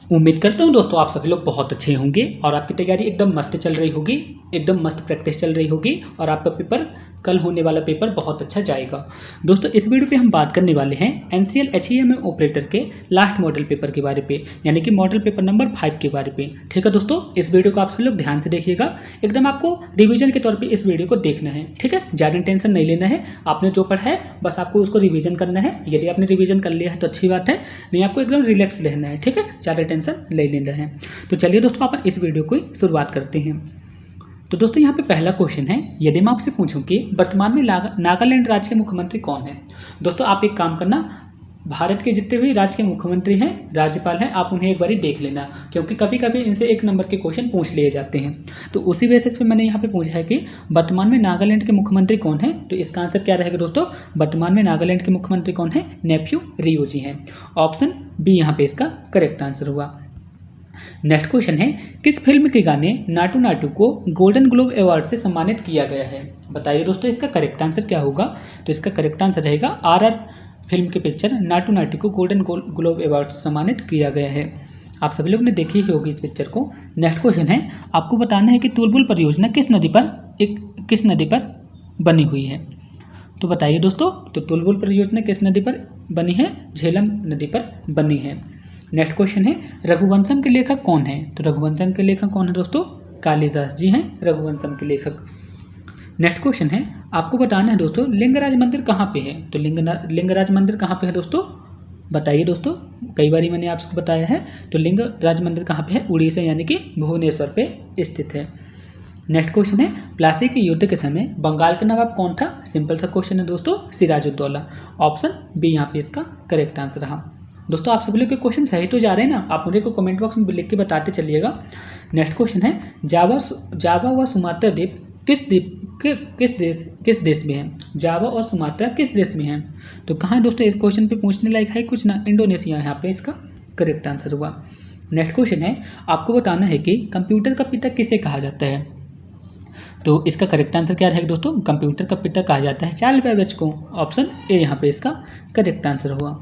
उम्मीद करता हूँ दोस्तों आप सभी लोग बहुत अच्छे होंगे और आपकी तैयारी एकदम मस्त चल रही होगी, एकदम मस्त प्रैक्टिस चल रही होगी और आपका पेपर कल होने वाला पेपर बहुत अच्छा जाएगा। दोस्तों इस वीडियो पे हम बात करने वाले हैं NCL HEMM ऑपरेटर के लास्ट मॉडल पेपर के बारे पे, यानी कि मॉडल पेपर नंबर 5 के बारे पे। ठीक है दोस्तों, इस वीडियो को आप सभी लोग ध्यान से देखिएगा, एकदम आपको रिवीजन के तौर पर इस वीडियो को देखना है। ठीक है, ज़्यादा टेंशन नहीं लेना है, आपने जो पढ़ा है बस आपको उसको रिविजन करना है। यदि आपने रिविजन कर लिया है तो अच्छी बात है, नहीं आपको एकदम रिलैक्स रहना है। ठीक है, ज़्यादा टेंशन ले लेना है। तो चलिए दोस्तों अपन इस वीडियो को शुरुआत करते हैं। तो दोस्तों यहाँ पे पहला क्वेश्चन है, यदि मैं आपसे पूछूं कि वर्तमान में नागालैंड राज्य के मुख्यमंत्री कौन है। दोस्तों आप एक काम करना, भारत के जितने भी राज्य के मुख्यमंत्री हैं, राज्यपाल हैं, आप उन्हें एक बार देख लेना, क्योंकि कभी कभी इनसे एक नंबर के क्वेश्चन पूछ लिए जाते हैं। तो उसी बेसिस पे मैंने यहाँ पे पूछा है कि वर्तमान में नागालैंड के मुख्यमंत्री कौन है। तो इसका आंसर क्या रहेगा दोस्तों, वर्तमान में नागालैंड के मुख्यमंत्री कौन है, नेफ्यू रियो जी हैं। ऑप्शन बी यहाँ पे इसका करेक्ट आंसर हुआ। नेक्स्ट क्वेश्चन है, किस फिल्म के गाने नाटू नाटू को गोल्डन ग्लोब अवार्ड से सम्मानित किया गया है। बताइए दोस्तों इसका करेक्ट आंसर क्या होगा। तो इसका करेक्ट आंसर रहेगा RR फिल्म के पिक्चर नाटू नाटू को गोल्डन ग्लोब अवार्ड से सम्मानित किया गया है। आप सभी लोग ने देखी ही होगी इस पिक्चर को। नेक्स्ट क्वेश्चन है, आपको बताना है कि तुलबुल परियोजना किस नदी पर बनी हुई है। तो बताइए दोस्तों, तो तुलबुल परियोजना किस नदी पर बनी है, झेलम नदी पर बनी है। नेक्स्ट क्वेश्चन है, रघुवंशम के लेखक कौन है। तो रघुवंशम के लेखक कौन है दोस्तों, कालिदास जी हैं रघुवंशम के लेखक। नेक्स्ट क्वेश्चन है, आपको बताना है दोस्तों लिंगराज मंदिर कहाँ पे है। तो लिंगराज मंदिर कहाँ पे है दोस्तों, बताइए दोस्तों, कई बार मैंने आपको बताया है। तो लिंगराज मंदिर कहाँ पे है, उड़ीसा यानी कि भुवनेश्वर पे स्थित है। नेक्स्ट क्वेश्चन है, प्लासी के युद्ध के समय बंगाल का नवाब कौन था। सिंपल सा क्वेश्चन है दोस्तों, सिराजुद्दौला। ऑप्शन बी यहाँ पे इसका करेक्ट आंसर रहा। दोस्तों आप सभी लोग के क्वेश्चन सही तो जा रहे हैं ना, आप मुझे को कमेंट बॉक्स में लिख के बताते चलिएगा। नेक्स्ट क्वेश्चन है, जावा व सुमात्रा द्वीप किस देश में है। जावा और सुमात्रा किस देश में है। तो कहाँ है दोस्तों, इस क्वेश्चन पे पूछने लायक है कुछ ना, इंडोनेशिया यहाँ पे इसका करेक्ट आंसर हुआ। नेक्स्ट क्वेश्चन है, आपको बताना है कि कंप्यूटर का पिता किसे कहा जाता है। तो इसका करेक्ट आंसर क्या रहेगा दोस्तों, कंप्यूटर का पिता कहा जाता है चार्ल्स बेबेज को। ऑप्शन ए यहाँ पे इसका करेक्ट आंसर हुआ।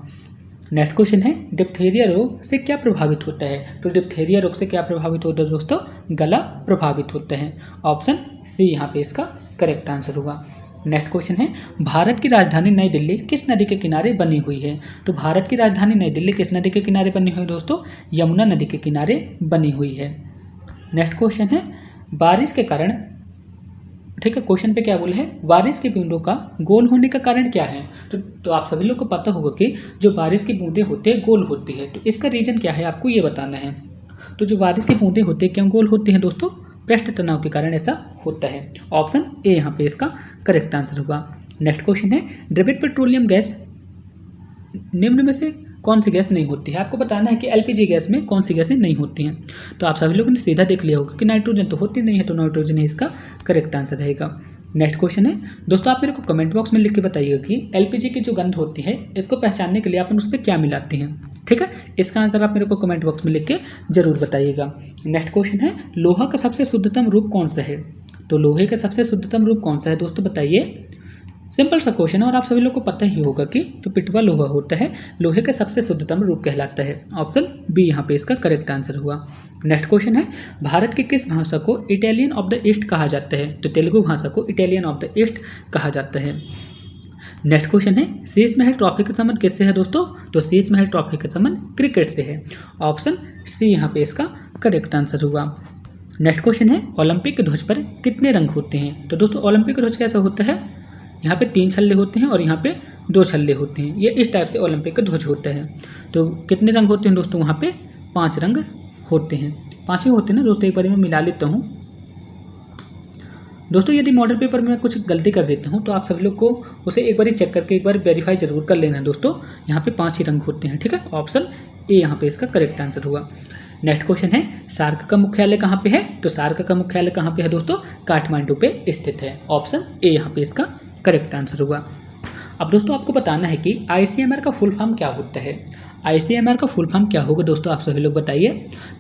नेक्स्ट क्वेश्चन है, डिप्थीरिया रोग से क्या प्रभावित होता है। तो डिप्थीरिया रोग से क्या प्रभावित होता है दोस्तों, गला प्रभावित होता है। ऑप्शन सी यहाँ पे इसका करेक्ट आंसर होगा। नेक्स्ट क्वेश्चन है, भारत की राजधानी नई दिल्ली किस नदी के किनारे बनी हुई है। तो भारत की राजधानी नई दिल्ली किस नदी के किनारे बनी हुई है दोस्तों, यमुना नदी के किनारे बनी हुई है। नेक्स्ट क्वेश्चन है, बारिश के कारण, ठीक है, क्वेश्चन पे क्या बोले हैं, बारिश की बूंदों का गोल होने का कारण क्या है। तो आप सभी लोग को पता होगा कि जो बारिश की बूंदें होती है गोल होती है, तो इसका रीजन क्या है आपको ये बताना है। तो जो बारिश की बूंदें होती है क्यों गोल होती हैं दोस्तों, पृष्ठ तनाव के कारण ऐसा होता है। ऑप्शन ए यहाँ पे इसका करेक्ट आंसर होगा। नेक्स्ट क्वेश्चन है, द्रवित पेट्रोलियम गैस निम्न में से कौन सी गैस नहीं होती है। आपको बताना है कि LPG गैस में कौन सी गैसें नहीं होती हैं। तो आप सभी लोगों ने सीधा देख लिया होगा कि नाइट्रोजन तो होती नहीं है, तो नाइट्रोजन ही इसका करेक्ट आंसर रहेगा। नेक्स्ट क्वेश्चन है, दोस्तों आप मेरे को कमेंट बॉक्स में लिख के बताइएगा कि LPG की जो गंध होती है इसको पहचानने के लिए अपन उस पर क्या मिलाते हैं। ठीक है, इसका आंसर आप मेरे को कमेंट बॉक्स में लिख के जरूर बताइएगा। नेक्स्ट क्वेश्चन है, लोहा का सबसे शुद्धतम रूप कौन सा है। तो लोहे का सबसे शुद्धतम रूप कौन सा है दोस्तों, बताइए। सिंपल सा क्वेश्चन है और आप सभी लोग को पता ही होगा कि जो पिटवा लोहा होता है लोहे का सबसे शुद्धतम रूप कहलाता है। ऑप्शन बी यहाँ पे इसका करेक्ट आंसर हुआ। नेक्स्ट क्वेश्चन है, भारत की किस भाषा को इटालियन ऑफ द ईस्ट कहा जाता है। तो तेलुगु भाषा को इटालियन ऑफ द ईस्ट कहा जाता है। नेक्स्ट क्वेश्चन है, शीश महल ट्रॉफी का संबंध किससे है दोस्तों। तो शीश महल ट्रॉफी का संबंध क्रिकेट से है। ऑप्शन सी यहाँ पे इसका करेक्ट आंसर हुआ। नेक्स्ट क्वेश्चन है, ओलंपिक ध्वज पर कितने रंग होते हैं। तो दोस्तों ओलंपिक ध्वज कैसा होता है, यहाँ पे 3 छल्ले होते हैं और यहाँ पे 2 छल्ले होते हैं, ये इस टाइप से ओलंपिक का ध्वज होता है। तो कितने रंग होते हैं दोस्तों, वहाँ पे 5 रंग होते हैं, 5 ही होते हैं ना दोस्तों, एक बार मैं मिला लेता हूँ। दोस्तों यदि मॉडल पेपर में कुछ गलती कर देता हूँ तो आप सभी लोग को उसे एक बार चेक करके एक बार वेरीफाई जरूर कर लेना दोस्तों, यहाँ पे 5 ही रंग होते हैं। ठीक है, ऑप्शन ए यहाँ पे इसका करेक्ट आंसर हुआ। नेक्स्ट क्वेश्चन है, सार्क का मुख्यालय कहाँ पे है। तो सार्क का मुख्यालय कहाँ पे है दोस्तों, काठमांडू पे स्थित है। ऑप्शन ए यहाँ पे इसका करेक्ट आंसर हुआ। अब दोस्तों आपको बताना है कि ICMR का फुल फॉर्म क्या होता है। ICMR का फुल फॉर्म क्या होगा दोस्तों, आप सभी लोग बताइए।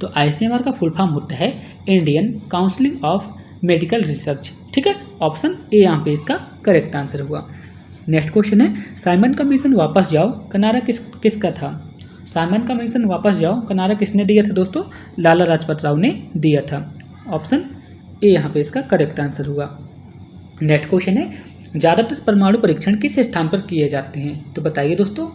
तो ICMR का फुल फॉर्म होता है Indian council of medical research. ठीक है, ऑप्शन ए यहाँ पे इसका करेक्ट आंसर हुआ। नेक्स्ट क्वेश्चन है, साइमन का मिशन वापस जाओ का नारा किसका था। साइमन कमीशन वापस जाओ का नारा किसने दिया था दोस्तों? लाला लाजपत राव ने दिया था। ऑप्शन ए यहाँ पे इसका करेक्ट आंसर हुआ। नेक्स्ट क्वेश्चन है, ज़्यादातर परमाणु परीक्षण किस स्थान पर किए जाते हैं? तो बताइए दोस्तों,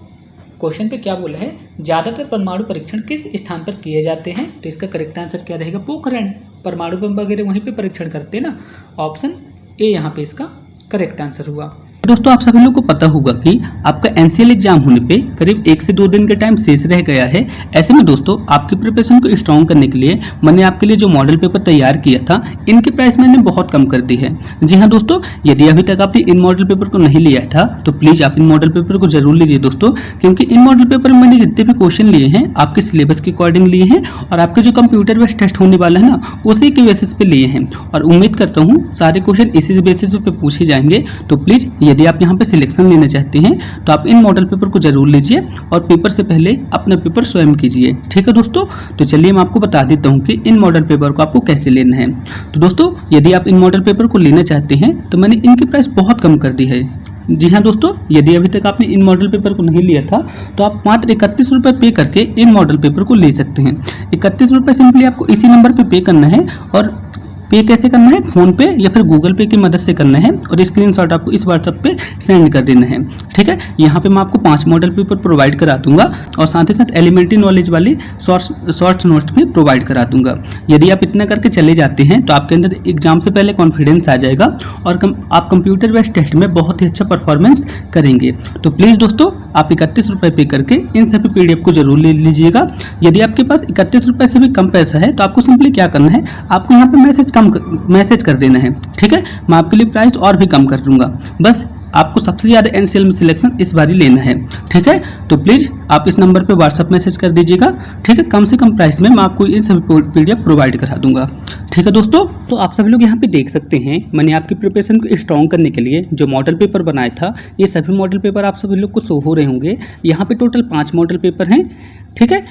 क्वेश्चन पे क्या बोला है, ज़्यादातर परमाणु परीक्षण किस स्थान पर किए जाते हैं? तो इसका करेक्ट आंसर क्या रहेगा? पोखरण। परमाणु बम वगैरह वहीं पे परीक्षण करते हैं ना। ऑप्शन ए यहाँ पे इसका करेक्ट आंसर हुआ। दोस्तों आप सभी लोग को पता होगा कि आपका एनसीएल एग्जाम होने पे करीब 1 से 2 दिन का टाइम शेष रह गया है। ऐसे में दोस्तों आपकी प्रिपरेशन को स्ट्रॉन्ग करने के लिए मैंने आपके लिए जो मॉडल पेपर तैयार किया था, इनकी प्राइस मैंने बहुत कम कर दी है। जी हाँ दोस्तों, यदि अभी तक आपने इन मॉडल पेपर को नहीं लिया था तो प्लीज़ आप इन मॉडल पेपर को जरूर लीजिए दोस्तों, क्योंकि इन मॉडल पेपर में मैंने जितने भी क्वेश्चन लिए हैं आपके सिलेबस के अकॉर्डिंग लिए हैं और आपके जो कंप्यूटर बेस्ड टेस्ट होने वाला है ना, उसी के बेसिस पे लिए हैं। और उम्मीद करता हूँ सारे क्वेश्चन इसी बेसिस पे पूछे जाएंगे। तो प्लीज़ यदि आप यहाँ पे सिलेक्शन लेना चाहते हैं तो आप इन मॉडल पेपर को जरूर लीजिए और पेपर से पहले अपना पेपर स्वयं कीजिए। ठीक है दोस्तों, तो चलिए मैं आपको बता देता हूं कि इन मॉडल पेपर को आपको कैसे लेना है। तो दोस्तों यदि आप इन मॉडल पेपर को लेना चाहते हैं तो मैंने इनकी प्राइस बहुत कम कर दी है। जी हाँ दोस्तों, यदि अभी तक आपने इन मॉडल पेपर को नहीं लिया था तो आप मात्र 31 रुपये पे करके इन मॉडल पेपर को ले सकते हैं। 31 रुपये सिंपली आपको इसी नंबर पे करना है और पे कैसे करना है? फोन पे या फिर गूगल पे की मदद से करना है और स्क्रीनशॉट आपको इस व्हाट्सएप पे सेंड कर देना है। ठीक है, यहाँ पे मैं आपको 5 मॉडल पेपर प्रोवाइड करा दूंगा और साथ ही साथ एलिमेंट्री नॉलेज वाली शॉर्ट्स नोट्स भी प्रोवाइड करा दूंगा। यदि आप इतना करके चले जाते हैं तो आपके अंदर एग्जाम से पहले कॉन्फिडेंस आ जाएगा और आप कंप्यूटर बेस्ड टेस्ट में बहुत ही अच्छा परफॉर्मेंस करेंगे। तो प्लीज़ दोस्तों आप 31 रुपये पे करके इन सभी PDF को जरूर ले लीजिएगा। यदि आपके पास 31 रुपये से भी कम पैसा है तो आपको सिंपली क्या करना है, आपको यहाँ पे मैसेज कर देना है। ठीक है, मैं आपके लिए प्राइस और भी कम कर दूंगा। बस आपको सबसे ज़्यादा एनसीएल में सिलेक्शन इस बार ही लेना है। ठीक है, तो प्लीज़ आप इस नंबर पे व्हाट्सअप मैसेज कर दीजिएगा। ठीक है, कम से कम प्राइस में मैं आपको इन सभी PDF प्रोवाइड करा दूंगा। ठीक है दोस्तों, तो आप सभी लोग यहाँ पे देख सकते हैं मैंने आपकी प्रिपरेशन को स्ट्रॉन्ग करने के लिए जो मॉडल पेपर बनाया था, ये सभी मॉडल पेपर आप सभी लोग को शो हो रहे होंगे। यहाँ पे टोटल 5 मॉडल पेपर हैं। ठीक है,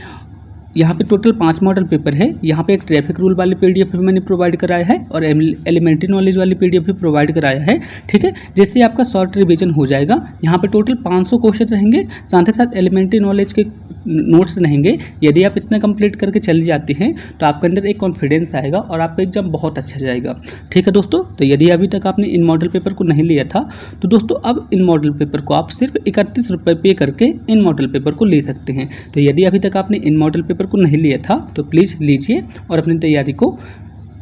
यहाँ पे टोटल 5 मॉडल पेपर है। यहाँ पे एक ट्रैफिक रूल वाली PDF भी मैंने प्रोवाइड कराया है और एलिमेंट्री नॉलेज वाली PDF भी प्रोवाइड कराया है। ठीक है, जिससे आपका शॉर्ट रिवीजन हो जाएगा। यहाँ पे टोटल 500 क्वेश्चन रहेंगे, साथ ही साथ एलिमेंट्री नॉलेज के नोट्स रहेंगे। यदि आप इतना कंप्लीट करके चले जाते हैं तो आपके अंदर एक कॉन्फिडेंस आएगा और आपका एग्जाम बहुत अच्छा जाएगा। ठीक है दोस्तों, तो यदि अभी तक आपने इन मॉडल पेपर को नहीं लिया था तो दोस्तों अब इन मॉडल पेपर को आप सिर्फ 31 रुपये पे करके इन मॉडल पेपर को ले सकते हैं। तो यदि अभी तक आपने इन मॉडल पेपर को नहीं लिया था तो प्लीज़ लीजिए और अपनी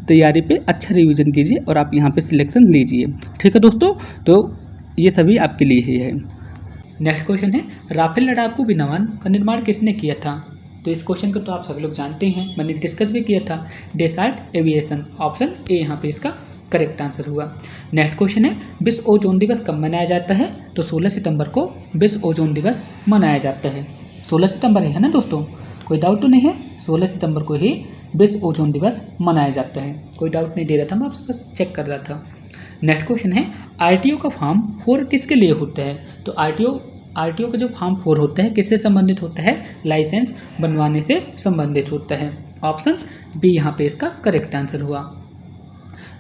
तैयारी पे अच्छा रिवीजन कीजिए और आप यहाँ पे सिलेक्शन लीजिए। ठीक है दोस्तों, तो ये सभी आपके लिए ही है। नेक्स्ट क्वेश्चन है, राफेल लड़ाकू विमान का निर्माण किसने किया था? तो इस क्वेश्चन को तो आप सभी लोग जानते हैं, मैंने डिस्कस भी किया था, डेसर्ट एविएशन। ऑप्शन ए यहाँ पे इसका करेक्ट आंसर हुआ। नेक्स्ट क्वेश्चन है, विश्व ओजोन दिवस कब मनाया जाता है? तो 16 सितंबर को विश्व ओजोन दिवस मनाया जाता है। 16 सितंबर है ना दोस्तों, कोई डाउट तो नहीं है? 16 सितंबर को ही विश्व ओजोन दिवस मनाया जाता है। कोई डाउट नहीं दे रहा था, मैं आपसे बस चेक कर रहा था। नेक्स्ट क्वेश्चन है, RTO का फॉर्म 4 किसके लिए होता है? तो RTO का जो फॉर्म 4 होता है किससे संबंधित होता है? लाइसेंस बनवाने से संबंधित होता है। ऑप्शन बी यहाँ पे इसका करेक्ट आंसर हुआ।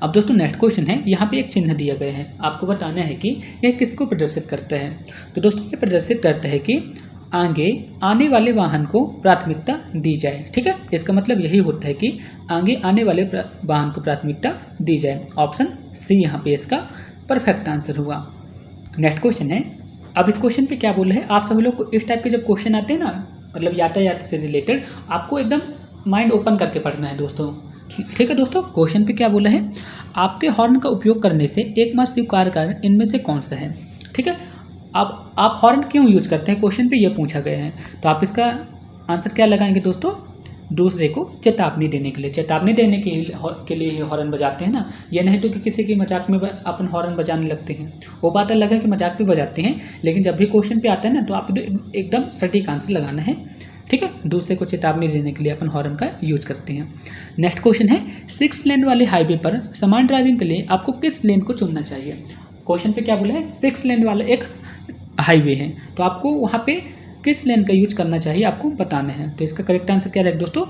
अब दोस्तों नेक्स्ट क्वेश्चन है, यहाँ पे एक चिन्ह दिया गया है, आपको बताना है कि यह किसको प्रदर्शित करता है। तो दोस्तों ये प्रदर्शित करता है कि आगे आने वाले वाहन को प्राथमिकता दी जाए। ठीक है, इसका मतलब यही होता है कि आगे आने वाले वाहन को प्राथमिकता दी जाए। ऑप्शन सी यहाँ पे इसका परफेक्ट आंसर हुआ। नेक्स्ट क्वेश्चन है, अब इस क्वेश्चन पे क्या बोल रहे हैं, आप सभी लोग को इस टाइप के जब क्वेश्चन आते हैं ना, मतलब यातायात से रिलेटेड, आपको एकदम माइंड ओपन करके पढ़ना है दोस्तों। ठीक है दोस्तों, क्वेश्चन पे क्या बोला है, आपके हॉर्न का उपयोग करने से एकमात्र स्वीकार्य कारण इनमें से कौन सा है? ठीक है, अब आप हॉर्न क्यों यूज करते हैं, क्वेश्चन पे ये पूछा गया है। तो आप इसका आंसर क्या लगाएंगे दोस्तों? दूसरे को चेतावनी देने के लिए। चेतावनी देने के लिए हॉर्न बजाते हैं ना, ये नहीं तो कि किसी की मजाक में अपन हॉर्न बजाने लगते हैं। वो बात अलग है कि मजाक पे बजाते हैं, लेकिन जब भी क्वेश्चन पे आता है ना तो आप एकदम सटीक आंसर लगाना है। ठीक है, दूसरे को चेतावनी देने के लिए अपन हॉर्न का यूज करते हैं। नेक्स्ट क्वेश्चन है, 6 लेन वाले हाईवे पर समान ड्राइविंग के लिए आपको किस लेन को चुनना चाहिए? क्वेश्चन पे क्या बोला है, 6 लेन वाला एक हाईवे है, तो आपको वहाँ पे किस लेन का यूज करना चाहिए आपको बताना है। तो इसका करेक्ट आंसर क्या रहेगा दोस्तों?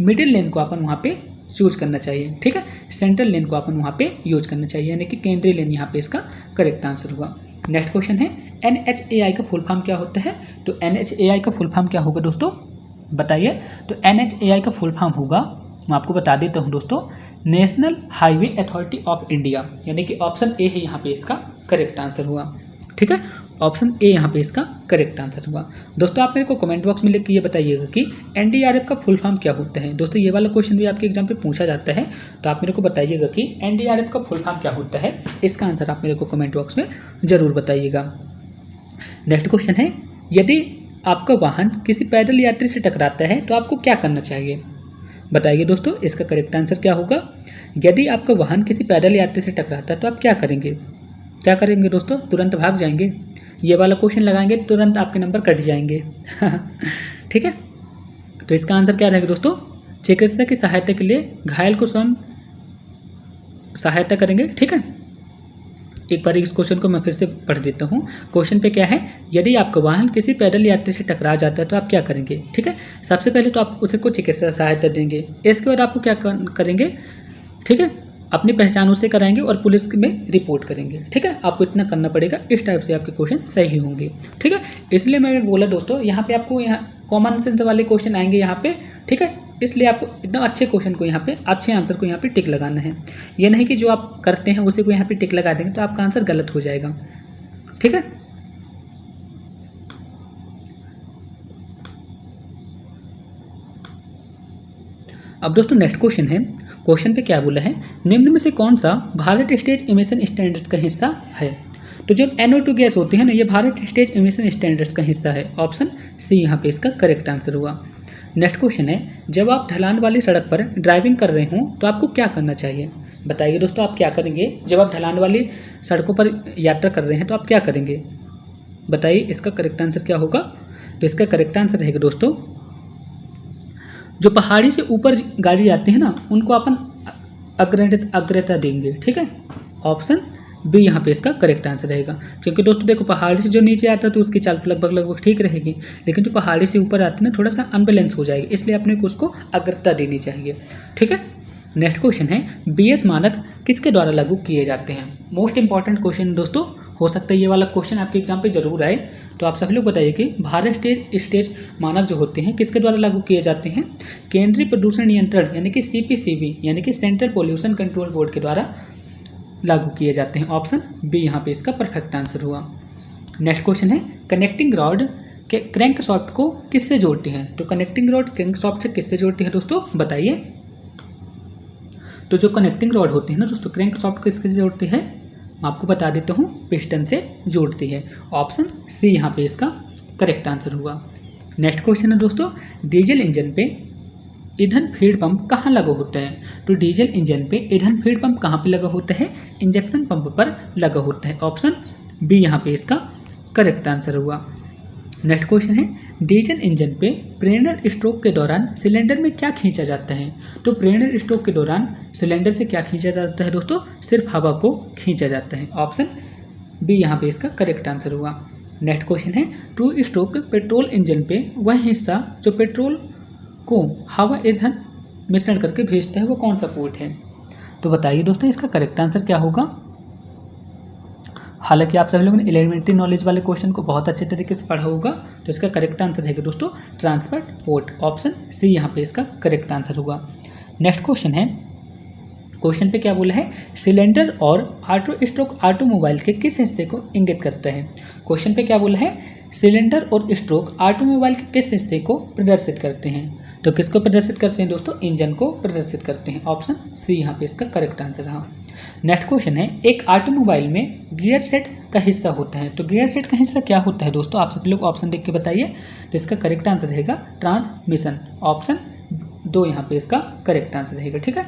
मिडिल लेन को अपन वहाँ पे चूज करना चाहिए। ठीक है, सेंट्रल लेन को अपन वहाँ पे यूज करना चाहिए, यानी कि केंद्रीय लेन यहाँ पे इसका करेक्ट आंसर होगा। नेक्स्ट क्वेश्चन है NHAI का फुल फॉर्म क्या होता है? तो NHAI का फुल फॉर्म क्या होगा दोस्तों, बताइए। तो NHAI का फुल फॉर्म होगा, मैं आपको बता देता हूँ दोस्तों, national highway authority of India, यानी कि ऑप्शन ए है यहाँ पे इसका करेक्ट आंसर हुआ। ठीक है, ऑप्शन ए यहाँ पे इसका करेक्ट आंसर हुआ। दोस्तों आप मेरे को कमेंट बॉक्स में लिख के ये बताइएगा कि NDRF का फुल फॉर्म क्या होता है। दोस्तों ये वाला क्वेश्चन भी आपके एग्जाम पे पूछा जाता है, तो आप मेरे को बताइएगा कि NDRF का फुल फॉर्म क्या होता है। इसका आंसर आप मेरे को कमेंट बॉक्स में ज़रूर बताइएगा। नेक्स्ट क्वेश्चन है, यदि आपका वाहन किसी पैदल यात्री से टकराता है तो आपको क्या करना चाहिए? बताइए दोस्तों, इसका करेक्ट आंसर क्या होगा। यदि आपका वाहन किसी पैदल यात्री से टकराता है तो आप क्या करेंगे? क्या करेंगे दोस्तों? तुरंत भाग जाएंगे? ये वाला क्वेश्चन लगाएंगे तुरंत आपके नंबर कट जाएंगे। ठीक है, तो इसका आंसर क्या रहेगा दोस्तों? चिकित्सा की सहायता के लिए घायल को स्वयं सहायता करेंगे। ठीक है, एक बार इस क्वेश्चन को मैं फिर से पढ़ देता हूँ। क्वेश्चन पे क्या है, यदि आपका वाहन किसी पैदल यात्री से टकरा जाता है तो आप क्या करेंगे? ठीक है, सबसे पहले तो आप उसे को चिकित्सा सहायता देंगे, इसके बाद आपको क्या करेंगे? ठीक है, अपनी पहचान उससे कराएंगे और पुलिस में रिपोर्ट करेंगे। ठीक है, आपको इतना करना पड़ेगा, इस टाइप से आपके क्वेश्चन सही होंगे। ठीक है, इसलिए मैंने बोला दोस्तों यहाँ पे आपको यहाँ कॉमन सेंस वाले क्वेश्चन आएंगे यहाँ पे। ठीक है, इसलिए आपको एकदम अच्छे क्वेश्चन को यहाँ पे, अच्छे आंसर को यहाँ पे टिक लगाना है। ये नहीं कि जो आप करते हैं उसी को यहाँ पे टिक लगा देंगे तो आपका आंसर गलत हो जाएगा। ठीक है, अब दोस्तों नेक्स्ट क्वेश्चन है। क्वेश्चन पे क्या बोला है, निम्न में से कौन सा भारत स्टेज इमिशन स्टैंडर्ड्स का हिस्सा है? तो जब NO2 गैस होती है ना, ये भारत स्टेज इमिशन स्टैंडर्ड्स का हिस्सा है। ऑप्शन सी यहाँ पे इसका करेक्ट आंसर हुआ। नेक्स्ट क्वेश्चन है, जब आप ढलान वाली सड़क पर ड्राइविंग कर रहे हों तो आपको क्या करना चाहिए? बताइए दोस्तों, आप क्या करेंगे जब आप ढलान वाली सड़कों पर यात्रा कर रहे हैं तो आप क्या करेंगे? बताइए, इसका करेक्ट आंसर क्या होगा? तो इसका करेक्ट आंसर रहेगा दोस्तों, जो पहाड़ी से ऊपर गाड़ी आती है ना, उनको अपन अग्रता देंगे। ठीक है, ऑप्शन बी यहाँ पे इसका करेक्ट आंसर रहेगा। क्योंकि दोस्तों देखो, पहाड़ी से जो नीचे आता है तो उसकी चाल लगभग ठीक रहेगी, लेकिन जो पहाड़ी से ऊपर आती है ना, थोड़ा सा अनबैलेंस हो जाएगी, इसलिए अपने को उसको अग्रता देनी चाहिए। ठीक है, नेक्स्ट क्वेश्चन है, BS मानक किसके द्वारा लागू किए जाते हैं? मोस्ट इंपॉर्टेंट क्वेश्चन दोस्तों, हो सकता है ये वाला क्वेश्चन आपके एग्जाम पे जरूर आए, तो आप सभी लोग बताइए कि भारत स्टेज मानक जो होते हैं किसके द्वारा लागू किए जाते हैं? केंद्रीय प्रदूषण नियंत्रण यानी कि CPCB यानी कि सेंट्रल पोल्यूशन कंट्रोल बोर्ड के द्वारा लागू किए जाते हैं। ऑप्शन बी यहाँ पे इसका परफेक्ट आंसर हुआ। नेक्स्ट क्वेश्चन है, कनेक्टिंग रॉड के क्रैंक सॉफ्ट को किससे जोड़ती है? तो कनेक्टिंग रॉड क्रैंक सॉफ्ट से किससे जोड़ती है दोस्तों, बताइए। तो जो कनेक्टिंग रॉड होती है ना दोस्तों, क्रैंक सॉफ्ट को किससे जोड़ती है? मैं आपको बता देता हूँ, पिस्टन से जोड़ती है। ऑप्शन सी यहाँ पे इसका करेक्ट आंसर हुआ। नेक्स्ट क्वेश्चन है दोस्तों, डीजल इंजन पे ईंधन फीड पंप कहाँ लगा होता है? तो डीजल इंजन पे ईंधन फीड पंप कहाँ पे लगा होता है? इंजेक्शन पंप पर लगा होता है। ऑप्शन बी यहाँ पे इसका करेक्ट आंसर हुआ। नेक्स्ट क्वेश्चन है, डीजल इंजन पे प्रेरणा स्ट्रोक के दौरान सिलेंडर में क्या खींचा जाता है? तो प्रेरणा स्ट्रोक के दौरान सिलेंडर से क्या खींचा जाता है दोस्तों? सिर्फ हवा को खींचा जाता है। ऑप्शन बी यहाँ पे इसका करेक्ट आंसर हुआ। नेक्स्ट क्वेश्चन है, टू स्ट्रोक पेट्रोल इंजन पे वह हिस्सा जो पेट्रोल को हवा ईंधन मिश्रण करके भेजता है वो कौन सा पोर्ट है? तो बताइए दोस्तों, इसका करेक्ट आंसर क्या होगा? हालांकि आप सभी लोगों ने एलिमेंट्री नॉलेज वाले क्वेश्चन को बहुत अच्छे तरीके से पढ़ा होगा, तो इसका करेक्ट आंसर है दोस्तों ट्रांसपोर्ट पोर्ट। ऑप्शन सी यहाँ पे इसका करेक्ट आंसर होगा। नेक्स्ट क्वेश्चन है, क्वेश्चन पे क्या बोला है, सिलेंडर और ऑटो स्ट्रोक ऑटोमोबाइल के किस हिस्से को इंगित करता है? क्वेश्चन पे क्या बोला है, सिलेंडर और स्ट्रोक ऑटोमोबाइल के किस हिस्से को प्रदर्शित करते हैं? तो किसको प्रदर्शित करते हैं दोस्तों? इंजन को प्रदर्शित करते हैं। ऑप्शन सी यहाँ पे इसका करेक्ट आंसर रहा। नेक्स्ट क्वेश्चन है, एक ऑटोमोबाइल में गियर सेट का हिस्सा होता है, तो गियर सेट का हिस्सा क्या होता है दोस्तों? आप सभी लोग ऑप्शन देख के बताइए। तो इसका करेक्ट आंसर रहेगा ट्रांसमिशन। ऑप्शन दो यहाँ पे इसका करेक्ट आंसर रहेगा। ठीक है,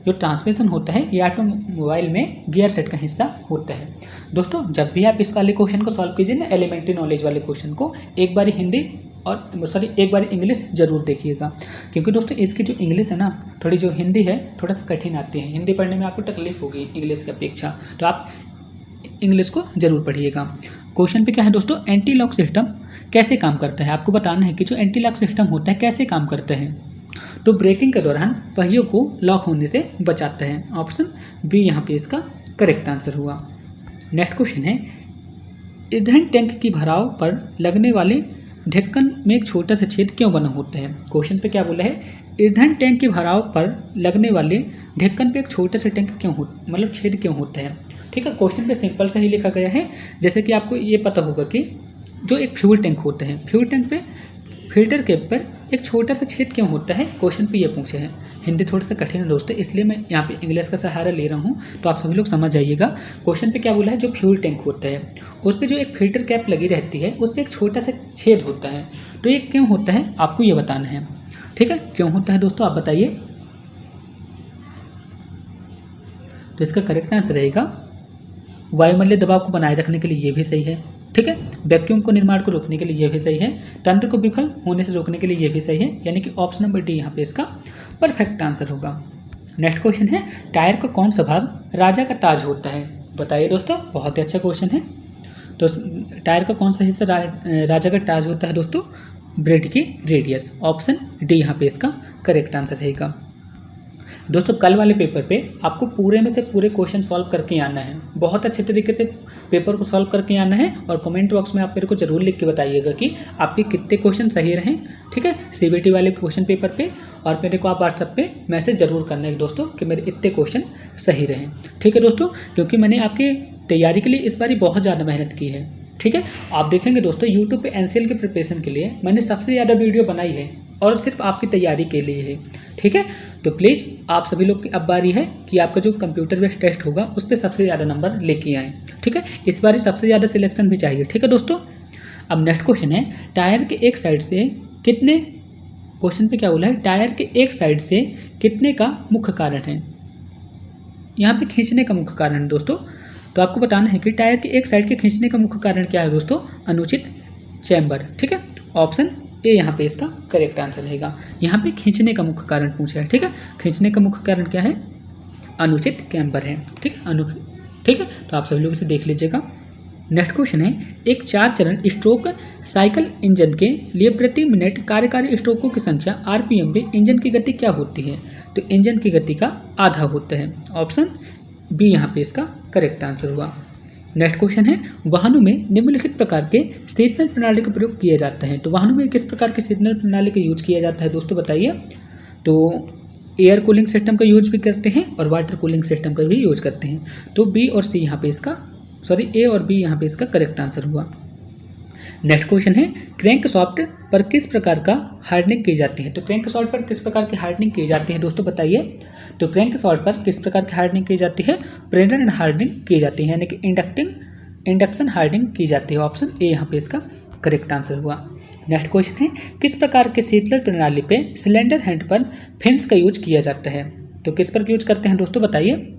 जो ट्रांसमिशन होता है ये ऑटोमोबाइल में गियर सेट का हिस्सा होता है। दोस्तों जब भी आप इस वाले क्वेश्चन को सॉल्व कीजिए ना, एलिमेंट्री नॉलेज वाले क्वेश्चन को, एक बार हिंदी और एक बार इंग्लिश जरूर देखिएगा, क्योंकि दोस्तों इसकी जो इंग्लिश है ना, थोड़ी जो हिंदी है थोड़ा सा कठिन आती है, हिंदी पढ़ने में आपको तकलीफ होगी इंग्लिश की अपेक्षा, तो आप इंग्लिश को जरूर पढ़िएगा। क्वेश्चन पे क्या है दोस्तों, एंटी लॉक सिस्टम कैसे काम करता है? आपको बताना है कि जो एंटी लॉक सिस्टम होता है कैसे काम करता है। तो ब्रेकिंग के दौरान पहियों को लॉक होने से बचाता है। ऑप्शन बी यहाँ पे इसका करेक्ट आंसर हुआ। नेक्स्ट क्वेश्चन है, ईंधन टैंक की भराव पर लगने वाले ढक्कन में एक छोटा सा छेद क्यों बना होता है? क्वेश्चन पे क्या बोला है, ईंधन टैंक के भराव पर लगने वाले ढक्कन पे एक छोटा सा टैंक क्यों मतलब छेद क्यों होता है? ठीक है, क्वेश्चन पे सिंपल से ही लिखा गया है। जैसे कि आपको ये पता होगा कि जो एक फ्यूल टैंक होता है, फ्यूल टैंक पे फिल्टर कैप पर एक छोटा सा छेद क्यों होता है, क्वेश्चन पे ये पूछे हैं। हिंदी थोड़ा सा कठिन है दोस्तों, इसलिए मैं यहाँ पे इंग्लिश का सहारा ले रहा हूँ, तो आप सभी लोग समझ जाइएगा। क्वेश्चन पे क्या बोला है, जो फ्यूल टैंक होता है उस पर जो एक फिल्टर कैप लगी रहती है उस पर एक छोटा सा छेद होता है, तो ये क्यों होता है आपको ये बताना है। ठीक है, क्यों होता है दोस्तों आप बताइए। तो इसका करेक्ट आंसर रहेगा वायुमंडलीय दबाव को बनाए रखने के लिए, ये भी सही है। ठीक है, वैक्यूम को निर्माण को रोकने के लिए ये भी सही है, तंत्र को विफल होने से रोकने के लिए ये भी सही है, यानी कि ऑप्शन नंबर डी यहाँ पे इसका परफेक्ट आंसर होगा। नेक्स्ट क्वेश्चन है, टायर का कौन सा भाग राजा का ताज होता है? बताइए दोस्तों, बहुत ही अच्छा क्वेश्चन है। तो टायर का कौन सा हिस्सा राजा का ताज होता है दोस्तों? ब्रेड की रेडियस। ऑप्शन डी यहाँ पे इसका करेक्ट आंसर रहेगा। दोस्तों कल वाले पेपर पे आपको पूरे में से पूरे क्वेश्चन सॉल्व करके आना है, बहुत अच्छे तरीके से पेपर को सॉल्व करके आना है, और कमेंट बॉक्स में आप मेरे को जरूर लिख के बताइएगा कि आपके कितने क्वेश्चन सही रहे। ठीक है, सीबीटी वाले क्वेश्चन पेपर पे, और मेरे को आप व्हाट्सएप पे मैसेज जरूर करना है दोस्तों कि मेरे इतने क्वेश्चन सही रहें। ठीक है दोस्तों, क्योंकि मैंने आपकी तैयारी के लिए इस बार बहुत ज़्यादा मेहनत की है। ठीक है, आप देखेंगे दोस्तों यूट्यूब पे एनसीएल के प्रिपरेशन के लिए मैंने सबसे ज़्यादा वीडियो बनाई है, और सिर्फ आपकी तैयारी के लिए है। ठीक है, तो प्लीज़ आप सभी लोग की अब बारी है कि आपका जो कंप्यूटर बेस्ड टेस्ट होगा उस पर सबसे ज़्यादा नंबर लेके आएँ। ठीक है, इस बार सबसे ज़्यादा सिलेक्शन भी चाहिए। ठीक है दोस्तों, अब नेक्स्ट क्वेश्चन है, टायर के एक साइड से कितने, क्वेश्चन पे क्या बोला है, टायर के एक साइड से कितने का मुख्य कारण है? यहाँ पे खींचने का मुख्य कारण है दोस्तों, तो आपको बताना है कि टायर के एक साइड के खींचने का मुख्य कारण क्या है दोस्तों? अनुचित चैम्बर। ठीक है, ऑप्शन ए यहाँ पे इसका करेक्ट आंसर रहेगा। यहाँ पे खींचने का मुख्य कारण पूछा है। ठीक है, खींचने का मुख्य कारण क्या है? अनुचित कैम्बर है। ठीक है, ठीक है, तो आप सभी लोग इसे देख लीजिएगा। नेक्स्ट क्वेश्चन है, एक 4 चरण स्ट्रोक साइकिल इंजन के लिए प्रति मिनट कार्यकारी स्ट्रोकों की संख्या आरपीएम पे इंजन की गति क्या होती है? तो इंजन की गति का आधा होता है। ऑप्शन बी यहाँ पे इसका करेक्ट आंसर हुआ। नेक्स्ट क्वेश्चन है, वाहनों में निम्नलिखित प्रकार के सिग्नल प्रणाली का प्रयोग किया जाता है। तो वाहनों में किस प्रकार की सिग्नल प्रणाली का यूज किया जाता है दोस्तों बताइए। तो एयर कूलिंग सिस्टम का यूज भी करते हैं और वाटर कूलिंग सिस्टम का भी यूज करते हैं। तो बी और सी यहाँ पे इसका, सॉरी ए और बी यहाँ पे इसका करेक्ट आंसर हुआ। नेक्स्ट क्वेश्चन है, क्रैंक शाफ्ट पर किस प्रकार का हार्डनिंग की जाती है? तो क्रैंक शाफ्ट पर किस प्रकार की हार्डनिंग की जाती है दोस्तों बताइए। तो क्रैंक शाफ्ट पर किस प्रकार की हार्डनिंग की जाती है? प्रेरण हार्डनिंग की जाती है, यानी कि इंडक्शन हार्डनिंग की जाती है। ऑप्शन ए यहाँ पे इसका करेक्ट आंसर हुआ। नेक्स्ट क्वेश्चन है, किस प्रकार के शीतलक प्रणाली पे सिलेंडर हेड पर फिन्स का यूज किया जाता है? तो किस पर यूज करते हैं दोस्तों बताइए।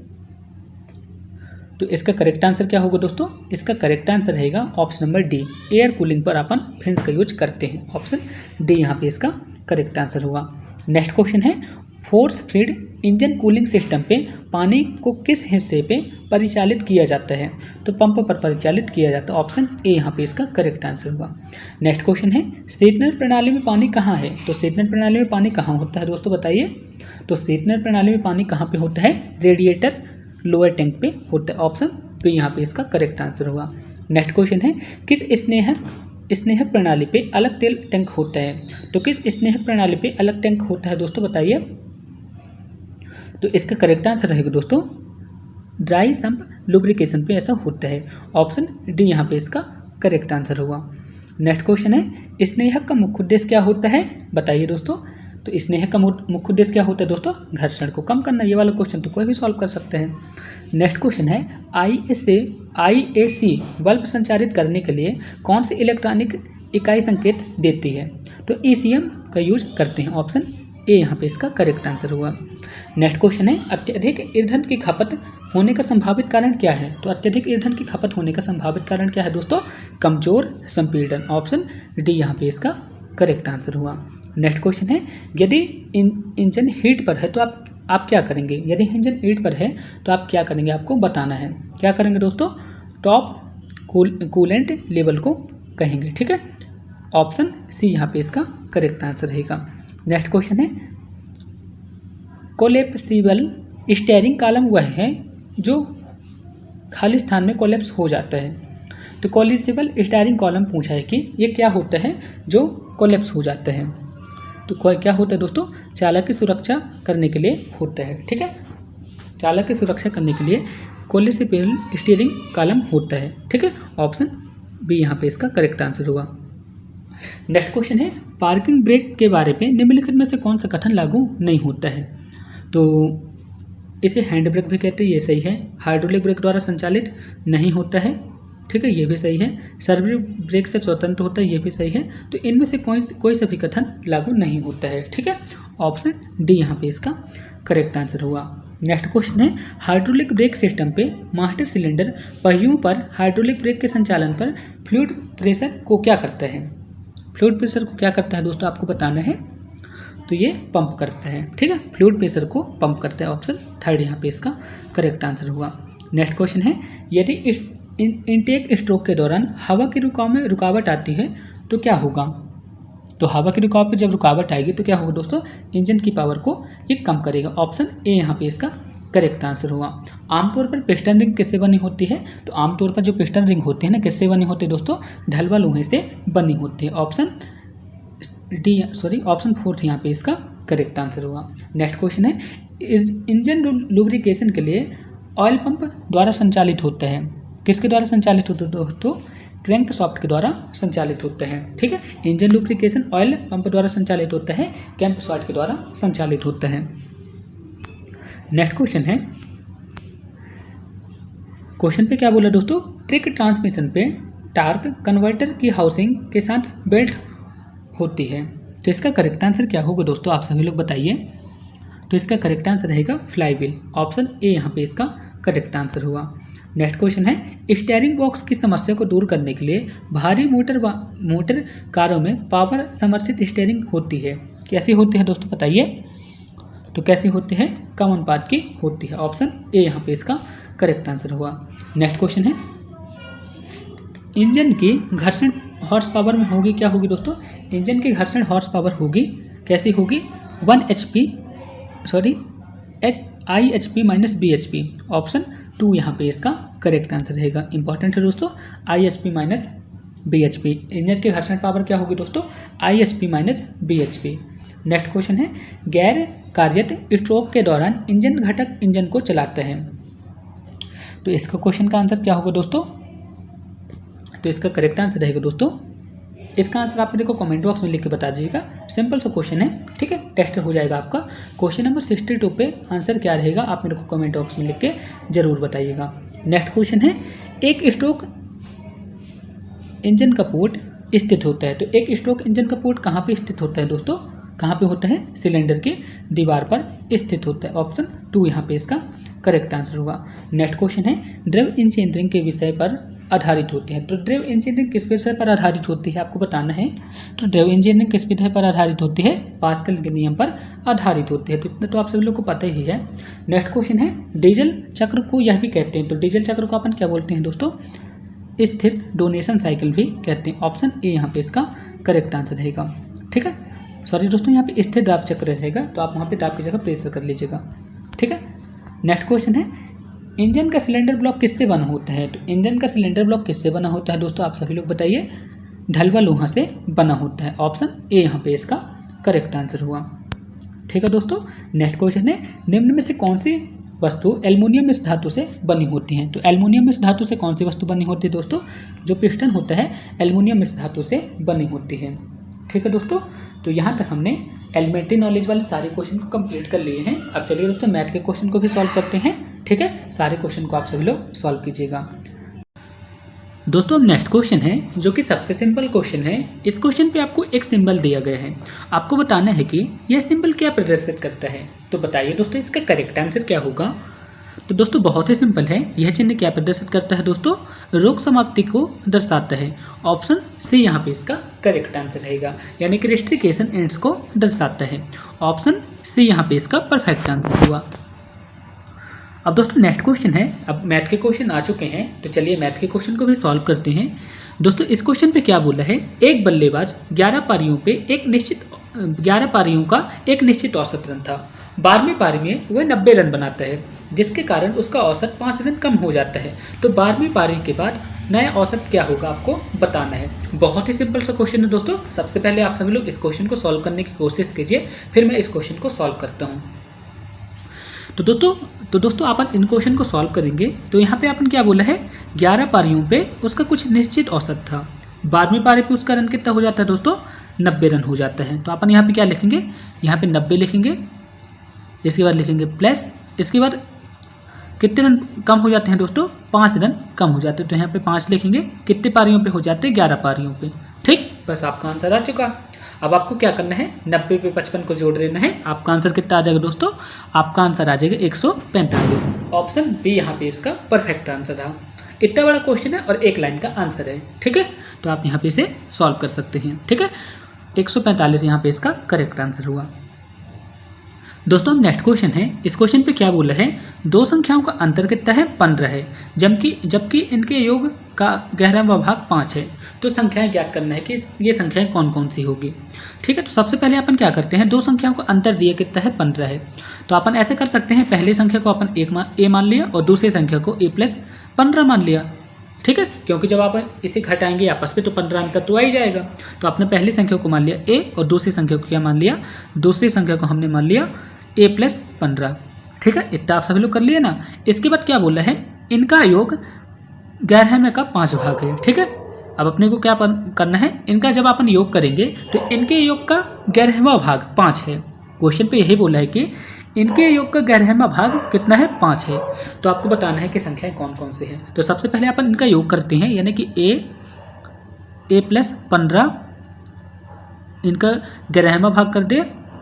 तो इसका करेक्ट आंसर क्या होगा दोस्तों? इसका करेक्ट आंसर रहेगा option number D, air cooling पर अपन फिन्स का यूज करते हैं। ऑप्शन डी यहाँ पे इसका करेक्ट आंसर हुआ। नेक्स्ट क्वेश्चन है, force feed engine cooling system पे पानी को किस हिस्से पे परिचालित किया जाता है? तो पंप पर परिचालित किया जाता है। ऑप्शन ए यहाँ पे इसका करेक्ट आंसर हुआ। नेक्स्ट क्वेश्चन है, शीतलक प्रणाली में पानी कहाँ है? तो शीतलक प्रणाली में पानी कहाँ होता है दोस्तों बताइए। तो शीतलक प्रणाली में पानी कहाँ पे होता है? रेडिएटर लोअर टैंक पे होता है। ऑप्शन बी यहाँ पे इसका करेक्ट आंसर होगा। नेक्स्ट क्वेश्चन है, किस स्नेहक प्रणाली पे अलग तेल टैंक होता है? तो किस स्नेहक प्रणाली पे अलग टैंक होता है दोस्तों बताइए। तो इसका करेक्ट आंसर रहेगा दोस्तों, ड्राई सम्प लुब्रिकेशन पे ऐसा होता है। ऑप्शन डी यहाँ पे इसका करेक्ट आंसर होगा। नेक्स्ट क्वेश्चन है, स्नेहक का मुख्य उद्देश्य क्या होता है बताइए दोस्तों। तो स्नेहक का मुख्य उद्देश्य क्या होता है दोस्तों? घर्षण को कम करना। ये वाला क्वेश्चन तो कोई भी सॉल्व कर सकते हैं। नेक्स्ट क्वेश्चन है, आईएसी बल्ब संचारित करने के लिए कौन सी इलेक्ट्रॉनिक इकाई संकेत देती है? तो ईसीएम का यूज करते हैं। ऑप्शन ए यहाँ पे इसका करेक्ट आंसर हुआ। नेक्स्ट क्वेश्चन है, अत्यधिक ईंधन की खपत होने का संभावित कारण क्या है? तो अत्यधिक ईंधन की खपत होने का संभावित कारण क्या है दोस्तों? कमजोर संपीड़न। ऑप्शन डी यहाँ पे इसका करेक्ट आंसर हुआ। नेक्स्ट क्वेश्चन है, यदि इंजन हीट पर है तो आप क्या करेंगे? यदि इंजन हीट पर है तो आप क्या करेंगे, आपको बताना है। क्या करेंगे दोस्तों? टॉप कूलेंट लेवल को कहेंगे। ठीक है, ऑप्शन सी यहाँ पे इसका करेक्ट आंसर रहेगा। नेक्स्ट क्वेश्चन है, कोलेप्सिबल स्टीयरिंग कॉलम वह है जो खाली स्थान में कोलेप्स हो जाता है। तो कोलेप्सिबल स्टीयरिंग कॉलम पूछा है कि ये क्या होता है जो कोलेप्स हो जाता है। तो क्या होता है दोस्तों, चालक की सुरक्षा करने के लिए होता है। ठीक है, चालक की सुरक्षा करने के लिए कोलेप्सिबल स्टीयरिंग कॉलम होता है। ठीक है, ऑप्शन बी यहाँ पे इसका करेक्ट आंसर होगा। नेक्स्ट क्वेश्चन है पार्किंग ब्रेक के बारे में निम्नलिखित में से कौन सा कथन लागू नहीं होता है। तो इसे हैंड ब्रेक भी कहते हैं, ये सही है। हाइड्रोलिक ब्रेक द्वारा संचालित नहीं होता है, ठीक है, ये भी सही है। सर्वो ब्रेक से स्वतंत्र होता है, ये भी सही है। तो इनमें से कोई सा भी कथन लागू नहीं होता है। ठीक है, ऑप्शन डी यहाँ पे इसका करेक्ट आंसर हुआ। नेक्स्ट क्वेश्चन है हाइड्रोलिक ब्रेक सिस्टम पे मास्टर सिलेंडर पहियों पर हाइड्रोलिक ब्रेक के संचालन पर फ्लूइड प्रेशर को क्या करता है। फ्लूइड प्रेशर को क्या करता है दोस्तों, आपको बताना है। तो ये पंप करता है। ठीक है, फ्लूइड प्रेशर को पंप करता है। ऑप्शन थर्ड यहाँ पे इसका करेक्ट आंसर हुआ। नेक्स्ट क्वेश्चन है यदि इनटेक स्ट्रोक के दौरान हवा के रुकाव में रुकावट आती है तो क्या होगा। तो हवा के रुकाव पर जब रुकावट आएगी तो क्या होगा दोस्तों, इंजन की पावर को ये कम करेगा। ऑप्शन ए यहाँ पे इसका करेक्ट आंसर होगा। आमतौर पर पिस्टन रिंग किससे बनी होती है। तो आमतौर पर जो पिस्टन रिंग होती है ना, किससे बनी होती है दोस्तों, ढलवा लोहे से बनी होती है। ऑप्शन ऑप्शन फोर्थ यहाँ पे इसका करेक्ट आंसर हुआ। नेक्स्ट क्वेश्चन है इंजन लुब्रिकेशन के लिए ऑयल पंप द्वारा संचालित होता है। किसके द्वारा संचालित होता है दोस्तों, क्रैंक शाफ्ट के द्वारा संचालित होता है। ठीक है, इंजन लुब्रिकेशन ऑयल पंप द्वारा संचालित होता है, क्रैंक शाफ्ट के द्वारा संचालित होता है। नेक्स्ट क्वेश्चन है, क्वेश्चन पे क्या बोला दोस्तों, ट्रिक ट्रांसमिशन पे टार्क कन्वर्टर की हाउसिंग के साथ बेल्ट होती है। तो इसका करेक्ट आंसर क्या होगा दोस्तों, आप सभी लोग बताइए। तो इसका करेक्ट आंसर रहेगा फ्लाईव्हील। ऑप्शन ए यहाँ पे इसका करेक्ट आंसर हुआ। नेक्स्ट क्वेश्चन है स्टीयरिंग बॉक्स की समस्या को दूर करने के लिए भारी मोटर कारों में पावर समर्थित स्टीयरिंग होती है। कैसी होती है दोस्तों बताइए। तो कैसी होती है, कम अनुपात की होती है। ऑप्शन ए यहाँ पे इसका करेक्ट आंसर हुआ। नेक्स्ट क्वेश्चन है इंजन की घर्षण हॉर्स पावर में होगी, क्या होगी दोस्तों, इंजन की घर्षण हॉर्स पावर होगी, कैसी होगी, 1 IHP माइनस BHP। ऑप्शन 2 यहाँ पे इसका करेक्ट आंसर रहेगा। इंपॉर्टेंट है दोस्तों, IHP माइनस BHP। इंजन की घर्षण पावर क्या होगी दोस्तों, IHP minus BHP। Next question है गैर कार्यत स्ट्रोक के दौरान इंजन घटक इंजन को चलाता है। तो इसका क्वेश्चन का आंसर क्या होगा दोस्तों, तो इसका करेक्ट आंसर रहेगा दोस्तों, इसका आंसर आप मेरे को कमेंट बॉक्स में लिख के बता दीजिएगा। सिंपल सा क्वेश्चन है, ठीक है, टेस्ट हो जाएगा आपका। क्वेश्चन नंबर 62 पे आंसर क्या रहेगा आप मेरे को कमेंट बॉक्स में लिख के जरूर बताइएगा। नेक्स्ट क्वेश्चन है एक स्ट्रोक इंजन का पोर्ट स्थित होता है। तो एक स्ट्रोक इंजन का पोर्ट कहाँ पे स्थित होता है दोस्तों, कहाँ पे होता है, सिलेंडर की दीवार पर स्थित होता है। ऑप्शन 2 यहाँ पे इसका करेक्ट आंसर होगा। नेक्स्ट क्वेश्चन है द्रव इंजीनियरिंग के विषय पर आधारित होती है। तो द्रव इंजीनियरिंग किस विषय पर आधारित होती है आपको बताना है। तो द्रव इंजीनियरिंग किस विषय पर आधारित होती है, पास्कल के नियम पर आधारित होती है। तो इतना तो आप सभी लोग को पता ही है। नेक्स्ट क्वेश्चन है डीजल चक्र को यह भी कहते हैं। तो डीजल चक्र को अपन क्या बोलते हैं दोस्तों, स्थिर डोनेशन साइकिल भी कहते हैं। ऑप्शन ए यहाँ पे इसका करेक्ट आंसर रहेगा। ठीक है, सॉरी दोस्तों, यहाँ पे स्थिर दाब चक्र रहेगा, तो आप वहाँ पे दाब की जगह प्रेशर कर लीजिएगा। ठीक है, नेक्स्ट क्वेश्चन है इंजन का सिलेंडर ब्लॉक किससे बना होता है। तो इंजन का सिलेंडर ब्लॉक किससे बना होता है दोस्तों, आप सभी लोग बताइए। ढलवा लोहा से बना होता है। ऑप्शन ए यहाँ पे इसका करेक्ट आंसर हुआ। ठीक है दोस्तों, नेक्स्ट क्वेश्चन है निम्न में से कौन सी वस्तु एल्युमिनियम मिश्र धातु से बनी होती है। तो एल्युमिनियम मिश्र धातु से कौन सी वस्तु बनी होती है दोस्तों, जो पिस्टन होता है एल्युमिनियम मिश्र धातु से बनी होती है। ठीक है दोस्तों, तो यहाँ तक हमने एलिमेंट्री नॉलेज वाले सारे क्वेश्चन को कंप्लीट कर लिए हैं। अब चलिए दोस्तों मैथ के क्वेश्चन को भी सॉल्व करते हैं। ठीक है, सारे क्वेश्चन को आप सभी लोग सॉल्व कीजिएगा। दोस्तों अब नेक्स्ट क्वेश्चन है जो कि सबसे सिंपल क्वेश्चन है। इस क्वेश्चन पे आपको एक सिंबल दिया गया है, आपको बताना है कि यह सिंबल क्या प्रदर्शित करता है। तो बताइए दोस्तों इसका करेक्ट आंसर क्या होगा। तो दोस्तों बहुत ही सिंपल है, यह चिन्ह क्या प्रदर्शित करता है दोस्तों, रोग समाप्ति को दर्शाता है। ऑप्शन सी यहाँ पे इसका करेक्ट आंसर रहेगा, यानी कि रेस्ट्रिकेशन एंड्स को दर्शाता है। ऑप्शन सी यहाँ पे इसका परफेक्ट आंसर हुआ। अब दोस्तों नेक्स्ट क्वेश्चन है, अब मैथ के क्वेश्चन आ चुके हैं, तो चलिए मैथ के क्वेश्चन को भी सॉल्व करते हैं। दोस्तों इस क्वेश्चन पे क्या बोला है, एक बल्लेबाज 11 पारियों पे एक निश्चित 11 पारियों का एक निश्चित औसत रन था। 12वीं पारी में वह 90 रन बनाता है, जिसके कारण उसका औसत 5 रन कम हो जाता है। तो 12वीं पारी के बाद नया औसत क्या होगा आपको बताना है। बहुत ही सिंपल सा क्वेश्चन है दोस्तों। सबसे पहले आप सभी लोग इस क्वेश्चन को सॉल्व करने की कोशिश कीजिए, फिर मैं इस क्वेश्चन को सॉल्व करता हूँ। तो दोस्तों अपन इन क्वेश्चन को सॉल्व करेंगे। तो यहाँ पे अपन क्या बोला है, 11 पारियों पे उसका कुछ निश्चित औसत था। 12वीं पारी पे उसका रन कितना हो जाता है दोस्तों, 90 रन हो जाता है। तो अपन यहाँ पे क्या लिखेंगे, यहाँ पे 90 लिखेंगे, इसके बाद लिखेंगे प्लस, इसके बाद कितने रन कम हो जाते हैं दोस्तों, 5 रन कम हो जाते हैं। तो यहाँ पे 5 लिखेंगे, कितने पारियों पे हो जाते हैं, 11 पारियों पे। ठीक, बस आपका आंसर आ चुका। अब आपको क्या करना है, 90 पे 55 को जोड़ देना है। आपका आंसर कितना आ जाएगा दोस्तों, आपका आंसर आ जाएगा 145। ऑप्शन बी यहाँ पे इसका परफेक्ट आंसर रहा। इतना बड़ा क्वेश्चन है और एक लाइन का आंसर है। ठीक है, तो आप यहाँ पे इसे सॉल्व कर सकते हैं। ठीक है, 145 यहाँ पे इसका करेक्ट आंसर हुआ। दोस्तों अब नेक्स्ट क्वेश्चन है। इस क्वेश्चन पे क्या बोला है, दो संख्याओं का अंतर कितना है, 15 है, जबकि इनके योग का गहरावां भाग 5 है। तो संख्याएं ज्ञात करना है कि ये संख्याएं कौन कौन सी होगी। ठीक है, तो सबसे पहले अपन क्या करते हैं, दो संख्याओं का अंतर दिया कितना है, 15 है। तो अपन ऐसे कर सकते हैं, पहली संख्या को अपन a मान लिया और दूसरी संख्या को a+15 मान लिया। ठीक है, क्योंकि जब आप इसे घटाएंगे आपस में तो 15 अंतर तो आ ही जाएगा। तो आपने पहली संख्या को मान लिया a और दूसरी संख्या को क्या मान लिया, दूसरी संख्या को हमने मान लिया a+15। ठीक है, इतना आप सभी लोग कर लिए ना। इसके बाद क्या बोला है, इनका योग गैरहैमे का 5 भाग है। ठीक है, अब अपने को क्या करना है, इनका जब अपन योग करेंगे तो इनके योग का गैरहैमा भाग 5 है। क्वेश्चन पे यही बोला है कि इनके योग का गैरहैमा भाग कितना है, 5 है। तो आपको बताना है कि संख्याएं कौन कौन सी हैं। तो सबसे पहले अपन इनका योग करते हैं, यानी कि a+15 इनका गैरहैमा भाग कर दे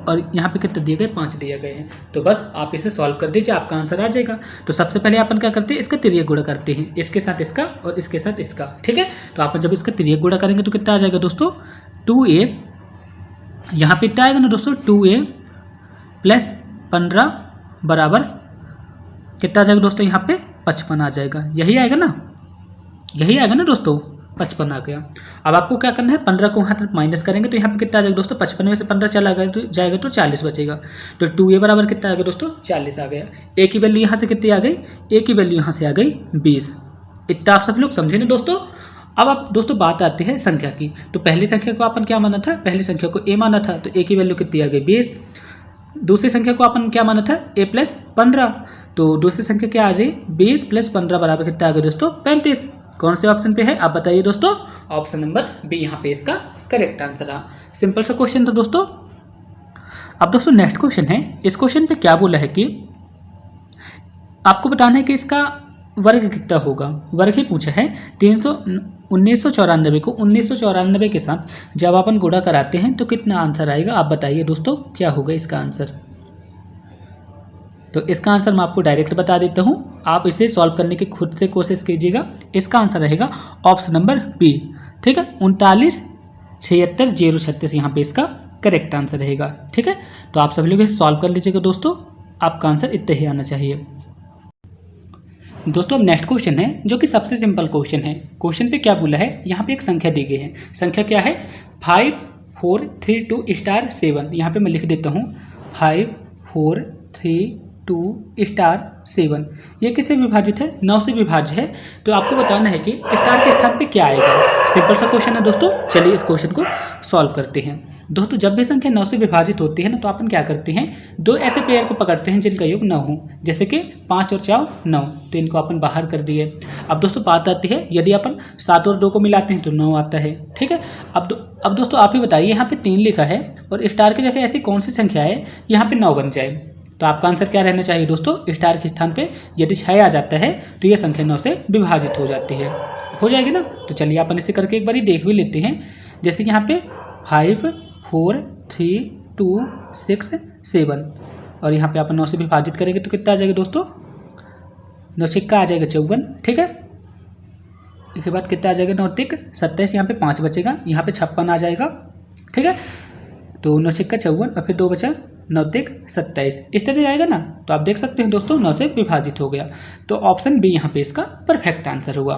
और यहाँ पे कितने दिए गए, 5 दिए गए हैं। तो बस आप इसे सॉल्व कर दीजिए, आपका आंसर आ जाएगा। तो सबसे पहले अपन क्या करते हैं, इसका तिर्यक गुणा करते हैं, इसके साथ इसका और इसके साथ इसका। ठीक है, तो अपन जब इसका तिर्यक गुणा करेंगे तो कितना आ जाएगा दोस्तों, 2a, यहाँ पे कितना आएगा ना दोस्तों, 2a+15 बराबर कितना आ जाएगा दोस्तों, यहाँ पे 55 आ जाएगा। यही आएगा ना, यही आएगा ना दोस्तों, 55 आ गया। अब आपको क्या करना है, 15 को वहाँ तक माइनस करेंगे तो यहाँ पे कितना आ जाएगा दोस्तों, 55 में से 15 चला जाएगा तो 40 बचेगा। तो 2a बराबर कितना आ गया दोस्तों, 40 आ गया। a की वैल्यू यहाँ से कितनी आ गई, a की वैल्यू यहाँ से आ गई 20। इतना आप सब लोग समझे ना दोस्तों। अब आप दोस्तों बात आती है संख्या की। तो पहली संख्या को अपन क्या माना था, पहली संख्या को a माना था, तो a की वैल्यू कितनी आ गई 20। दूसरी संख्या को अपन क्या माना था, a+15, तो दूसरी संख्या क्या आ जाए, 20+15 बराबर कितना आ गया दोस्तों, 35। कौन से ऑप्शन पे है आप बताइए दोस्तों, ऑप्शन नंबर बी यहाँ पे इसका करेक्ट आंसर है। सिंपल सा क्वेश्चन था दोस्तों। अब दोस्तों नेक्स्ट क्वेश्चन है। इस क्वेश्चन पे क्या बोला है कि आपको बताना है कि इसका वर्ग कितना होगा। वर्ग ही पूछा है। 1994 को 1994 के साथ जब अपन गुणा कराते हैं तो कितना आंसर आएगा, आप बताइए दोस्तों क्या होगा इसका आंसर। तो इसका आंसर मैं आपको डायरेक्ट बता देता हूँ, आप इसे सॉल्व करने की खुद से कोशिश कीजिएगा। इसका आंसर रहेगा ऑप्शन नंबर बी। ठीक है, 3976 यहाँ पे इसका करेक्ट आंसर रहेगा। ठीक है, तो आप सभी लोग इसे सॉल्व कर लीजिएगा दोस्तों, आपका आंसर इतना ही आना चाहिए। दोस्तों अब नेक्स्ट क्वेश्चन है जो कि सबसे सिंपल क्वेश्चन है। क्वेश्चन पे क्या बोला है, यहाँ पे एक संख्या दी गई है। संख्या क्या है, 5432*7। यहाँ पे मैं लिख देता हूँ 5432*7। ये किससे विभाजित है, 9 से विभाज्य है। तो आपको बताना है कि स्टार के स्थान पे क्या आएगा। सिंपल सा क्वेश्चन है दोस्तों, चलिए इस क्वेश्चन को सॉल्व करते हैं। दोस्तों जब भी संख्या 9 से विभाजित होती है ना, तो अपन क्या करते हैं, दो ऐसे पेयर को पकड़ते हैं जिनका योग 9 हो, जैसे कि 5 और 4 9, तो इनको अपन बाहर कर दिए। अब दोस्तों बात आती है, यदि अपन 7 और 2 को मिलाते हैं तो 9 आता है। ठीक है, अब दोस्तों आप ही बताइए, यहाँ पे 3 लिखा है और स्टार की जगह ऐसी कौन सी संख्या है यहाँ पे 9 बन जाए। तो आपका आंसर क्या रहना चाहिए दोस्तों, स्टार के स्थान पे यदि 6 आ जाता है तो ये संख्या 9 से विभाजित हो जाती है, हो जाएगी ना। तो चलिए अपन इसे करके एक बार देख भी लेते हैं। जैसे कि यहाँ पे 5 4 3 2 6 7 और यहाँ पे अपन 9 से विभाजित करेंगे तो कितना आ जाएगा दोस्तों, 9 छिक्का आ जाएगा 54। ठीक है, इसके बाद कितना आ जाएगा, 9 तिक 27, यहाँ पे 5 बचेगा, यहाँ पे 56 आ जाएगा। ठीक है, तो 9 छिक्का 54 और फिर 2 बचा, 9 तिक 27, इस तरह जाएगा ना। तो आप देख सकते हैं दोस्तों 9 से विभाजित हो गया। तो ऑप्शन बी यहाँ पे इसका परफेक्ट आंसर हुआ।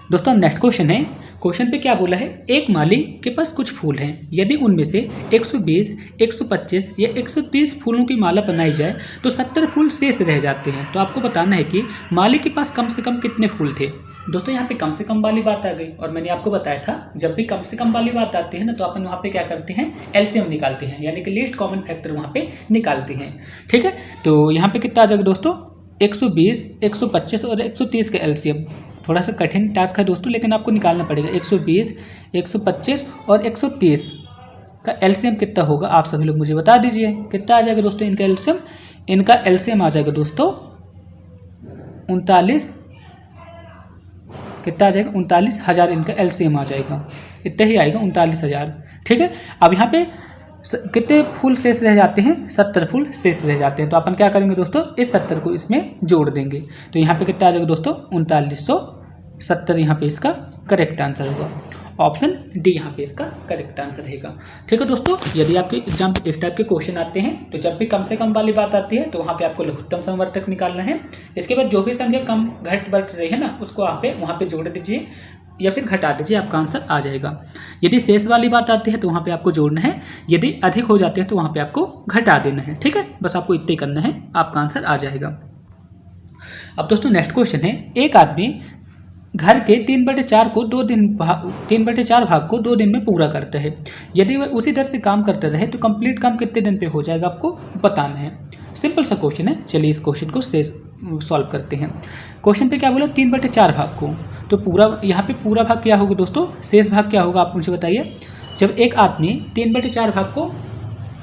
दोस्तों नेक्स्ट क्वेश्चन है, क्वेश्चन पे क्या बोला है, एक माली के पास कुछ फूल हैं, यदि उनमें से 120, 125 या 130 फूलों की माला बनाई जाए तो 70 फूल शेष रह जाते हैं। तो आपको बताना है कि माली के पास कम से कम कितने फूल थे। दोस्तों यहाँ पे कम से कम वाली बात आ गई, और मैंने आपको बताया था जब भी कम से कम वाली बात आती है ना, तो अपन वहाँ पे क्या करते हैं, एलसीएम निकालते हैं, यानी कि लीस्ट कॉमन फैक्टर वहाँ पे निकालते हैं। ठीक है, तो यहाँ पे कितना आ जाएगा दोस्तों, 120, 125 और 130 का एलसीएम। थोड़ा सा कठिन टास्क है दोस्तों, लेकिन आपको निकालना पड़ेगा। 120, 125 और 130 का एलसीएम कितना होगा, आप सभी लोग मुझे बता दीजिए कितना आ जाएगा दोस्तों इनका एलसीएम। इनका एलसीएम आ जाएगा दोस्तों 39, कितना आ जाएगा, 39,000 इनका एलसीएम आ जाएगा, इतना ही आएगा 39,000। ठीक है, अब यहाँ पे कितने फूल शेष रह जाते हैं, 70 फूल शेष रह जाते हैं। तो अपन क्या करेंगे दोस्तों, इस 70 को इसमें जोड़ देंगे, तो यहाँ पे कितना आ जाएगा दोस्तों, 3970 यहाँ पे इसका करेक्ट आंसर होगा। ऑप्शन डी यहाँ पे इसका करेक्ट आंसर रहेगा। ठीक है दोस्तों, यदि आपके एग्जाम इस टाइप के क्वेश्चन आते हैं तो जब भी कम से कम वाली बात आती है तो वहाँ पे आपको लघुत्तम समवर्तक निकालना है। इसके बाद जो भी संख्या कम घट बढ़ रही है ना, उसको आप वहाँ पे जोड़ दीजिए या फिर घटा दीजिए, आपका आंसर आ जाएगा। यदि शेष वाली बात आती है तो वहाँ पे आपको जोड़ना है, यदि अधिक हो जाते हैं तो वहाँ पे आपको घटा देना है। ठीक है, बस आपको इतना ही करना है, आपका आंसर आ जाएगा। अब दोस्तों नेक्स्ट क्वेश्चन है, एक आदमी घर के 3/4 को 3/4 भाग को 2 दिन में पूरा करता है, यदि वह उसी दर से काम करता रहे तो कंप्लीट काम कितने दिन पे हो जाएगा, आपको बताना है। सिंपल सा क्वेश्चन है, चलिए इस क्वेश्चन को सॉल्व करते हैं। क्वेश्चन पे क्या बोला, 3/4 भाग को, तो पूरा यहाँ पे पूरा भाग क्या होगा दोस्तों, शेष भाग क्या होगा, आप मुझे बताइए। जब एक आदमी 3/4 भाग को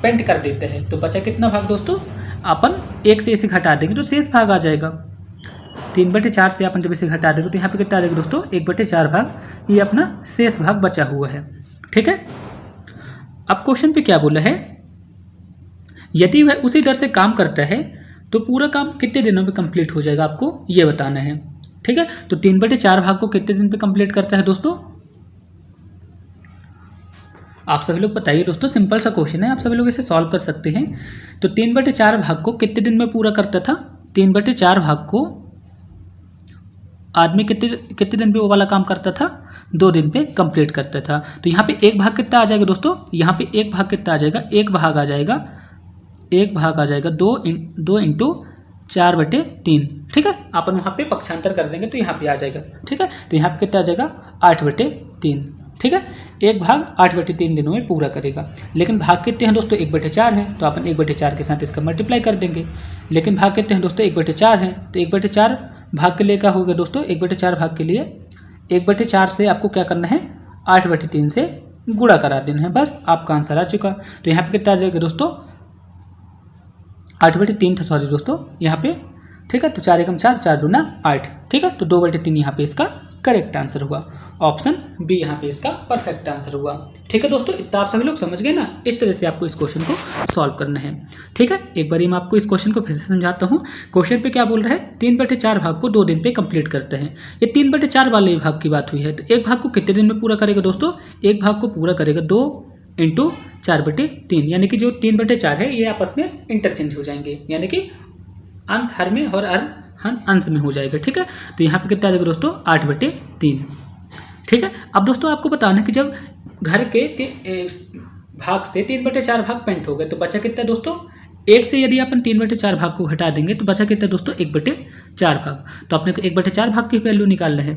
पेंट कर देता है तो बचा कितना भाग दोस्तों, अपन 1 से इसे घटा देंगे तो शेष भाग आ जाएगा। 3/4 से अपन जब इसे घटा देंगे तो यहाँ पे कितना आ जाएगा दोस्तों, 1/4 भाग, ये अपना शेष भाग बचा हुआ है। ठीक है, अब क्वेश्चन पे क्या बोला है, यदि वह उसी दर से काम करता है तो पूरा काम कितने दिनों में कंप्लीट हो जाएगा, आपको ये बताना है। ठीक है, तो 3/4 भाग को कितने दिन पे कंप्लीट करता है दोस्तों, आप सभी लोग बताइए दोस्तों। सिंपल सा क्वेश्चन है, आप सभी लोग इसे सॉल्व कर सकते हैं। तो 3/4 भाग को कितने दिन में पूरा करता था, 3/4 भाग को आदमी कितने दिन पे वो वाला काम करता था, 2 दिन पे कंप्लीट करता था। तो यहाँ पे एक भाग कितना आ जाएगा दोस्तों, यहाँ पे एक भाग कितना आ जाएगा, एक भाग आ जाएगा 2 × 4/3। ठीक है, अपन वहाँ पे पक्षांतर कर देंगे तो यहाँ पे आ जाएगा। ठीक है, तो यहाँ पे कितना आ जाएगा, 8/3। ठीक है, एक भाग 8/3 दिनों में पूरा करेगा। लेकिन भाग कितने हैं दोस्तों, 1/4 है, तो अपन 1/4 के साथ इसका मल्टीप्लाई कर देंगे। लेकिन भाग कितने हैं दोस्तों, 1/4 है, तो 1/4 भाग के लिए क्या होगा दोस्तों, 1/4 भाग के लिए 1/4 से आपको क्या करना है, 8/3 से गुणा करा देना है, बस आपका आंसर आ चुका। तो यहाँ पे कितना आ जाएगा दोस्तों, 8/3 था, सॉरी दोस्तों यहाँ पे। ठीक है, तो 4 × 4, 4 × 8। ठीक है, तो 2/3 यहाँ पे इसका करेक्ट आंसर हुआ। ऑप्शन बी यहाँ पे इसका परफेक्ट आंसर हुआ। ठीक है दोस्तों, इतना आप सभी लोग समझ गए ना, इस तरह से आपको इस क्वेश्चन को सॉल्व करना है। ठीक है, एक बार मैं आपको इस क्वेश्चन को फिर से समझाता हूँ। क्वेश्चन पे क्या बोल रहा है, 3/4 भाग को 2 दिन पे कंप्लीट करते हैं। ये 3/4 वाले भाग की बात हुई है, तो एक भाग को कितने दिन में पूरा करेगा दोस्तों, एक भाग को पूरा करेगा 2 × 4/3, यानी कि जो 3/4 है ये आपस में इंटरचेंज हो जाएंगे, यानी कि अंश हर में और हर अंश में हो जाएगा। ठीक है, तो यहाँ पे कितना आ जाएगा दोस्तों, 8/3। ठीक है, अब दोस्तों आपको बताना है कि जब घर के भाग से 3/4 भाग पेंट हो गए तो बचा कितना दोस्तों, 1 से यदि अपन 3/4 भाग को हटा देंगे तो बचा कितना दोस्तों, 1/4 भाग। तो अपने को 1/4 भाग की वैल्यू निकालना है,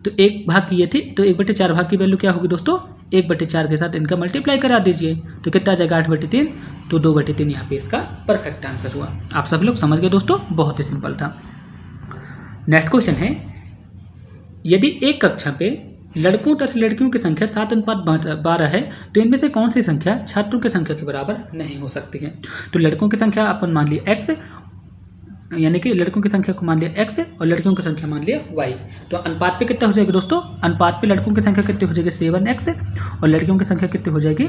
तो 1 भाग की ये थी, तो 1/4 भाग की वैल्यू क्या होगी दोस्तों, 1/4 के साथ इनका मल्टीप्लाई करा दीजिए, तो कितना आ जाएगा, 8/3। तो 2/3 यहाँ पे इसका परफेक्ट आंसर हुआ। आप सभी लोग समझ गए दोस्तों, बहुत ही सिंपल था। नेक्स्ट क्वेश्चन है, यदि एक कक्षा पे लड़कों तथा लड़कियों की संख्या 7:12 है तो इनमें से कौन सी संख्या छात्रों की संख्या के बराबर नहीं हो सकती है। तो लड़कों की संख्या अपन मान लिया x, यानी कि लड़कों की संख्या को मान लिया x और लड़कियों की संख्या मान लिया y। तो अनुपात पे कितना हो जाएगा दोस्तों, अनुपात पे लड़कों की संख्या कितनी हो जाएगी, 7x और लड़कियों की संख्या कितनी हो जाएगी,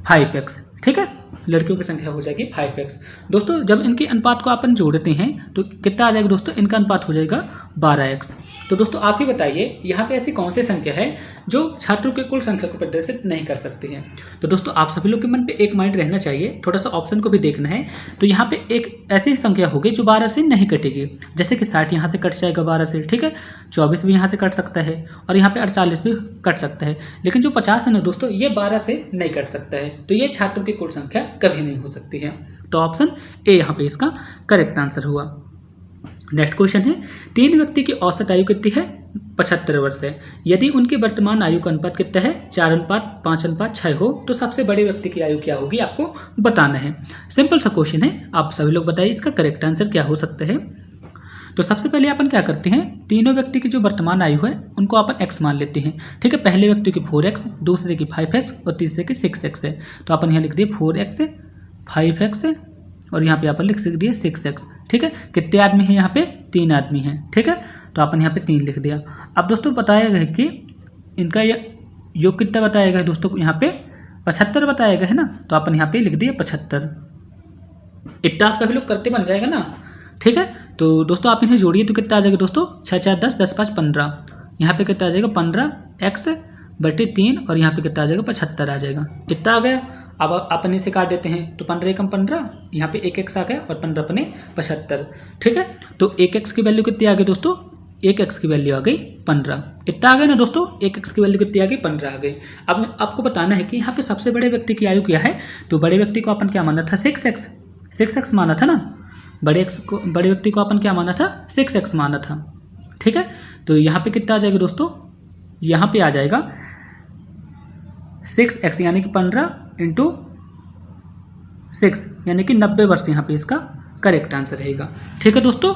5x। ठीक है, लड़कियों की संख्या हो जाएगी 5x। दोस्तों जब इनके अनुपात को अपन जोड़ते हैं तो कितना आ जाएगा दोस्तों, इनका अनुपात हो जाएगा 12x। तो दोस्तों आप ही बताइए यहाँ पे ऐसी कौन सी संख्या है जो छात्रों की कुल संख्या को प्रदर्शित नहीं कर सकती है। तो दोस्तों आप सभी लोग के मन पे एक माइंड रहना चाहिए, थोड़ा सा ऑप्शन को भी देखना है। तो यहाँ पे एक ऐसी संख्या होगी जो 12 से नहीं कटेगी, जैसे कि 60 यहाँ से कट जाएगा 12 से, ठीक है, 24 भी यहाँ से कट सकता है और यहाँ पे 48 भी कट सकता है। लेकिन जो 50 है ना दोस्तों, ये 12 से नहीं कट सकता है, तो ये छात्रों की कुल संख्या कभी नहीं हो सकती है। तो ऑप्शन ए यहाँ पे इसका करेक्ट आंसर हुआ। नेक्स्ट क्वेश्चन है, 3 व्यक्ति की औसत आयु कितनी है? 75 वर्ष है। यदि उनकी वर्तमान आयु का अनुपात कितना है? 4:5:6 हो तो सबसे बड़े व्यक्ति की आयु क्या होगी आपको बताना है। सिंपल सा क्वेश्चन है, आप सभी लोग बताइए इसका करेक्ट आंसर क्या हो सकता है। तो सबसे पहले अपन क्या करते हैं, तीनों व्यक्ति की जो वर्तमान आयु है उनको अपन x मान लेते हैं, ठीक है। पहले व्यक्ति की 4x, दूसरे की 5x और तीसरे की 6x है। तो अपन यहाँ लिख दिए 4x, 5x और यहाँ पे अपन लिख दिए 6x, ठीक है। कितने आदमी हैं यहाँ पे? 3 आदमी हैं, ठीक है। तो अपन यहाँ पे 3 लिख दिया। अब दोस्तों बताया गया कि इनका योग कितना बताया गया दोस्तों, यहाँ पे 75 बताया गया है ना, तो अपन यहाँ पे लिख दिए 75। इतना आप सभी लोग करते बन जाएगा ना, ठीक है। तो दोस्तों आप इन्हें जोड़िए तो कितना आ जाएगा दोस्तों, 6 4 10, 10 5 15। यहाँ पे कितना आ जाएगा 15x/3 और यहाँ पे कितना आ जाएगा 75 आ जाएगा। कितना आ गया? अब अपन इसे काट देते हैं तो 15 एकम 15, यहाँ पे 1x आ गया और 15 अपने 75, ठीक है। तो 1x की वैल्यू कितनी आ गई दोस्तों? 1x की वैल्यू आ गई 15। इतना आ गया ना दोस्तों, 1x की वैल्यू कितनी आ गई? 15 आ गई। अब आपको बताना है कि यहाँ पे सबसे बड़े व्यक्ति की आयु क्या है। तो बड़े व्यक्ति को अपन क्या माना था? 6x माना था ना। बड़े व्यक्ति को अपन क्या माना था? 6x माना था, ठीक है। तो यहाँ पे कितना आ जाएगा दोस्तों? यहाँ पे आ जाएगा 6x यानी कि 15 × 6 यानी कि 90 वर्ष यहाँ पे इसका करेक्ट आंसर रहेगा, ठीक है दोस्तों।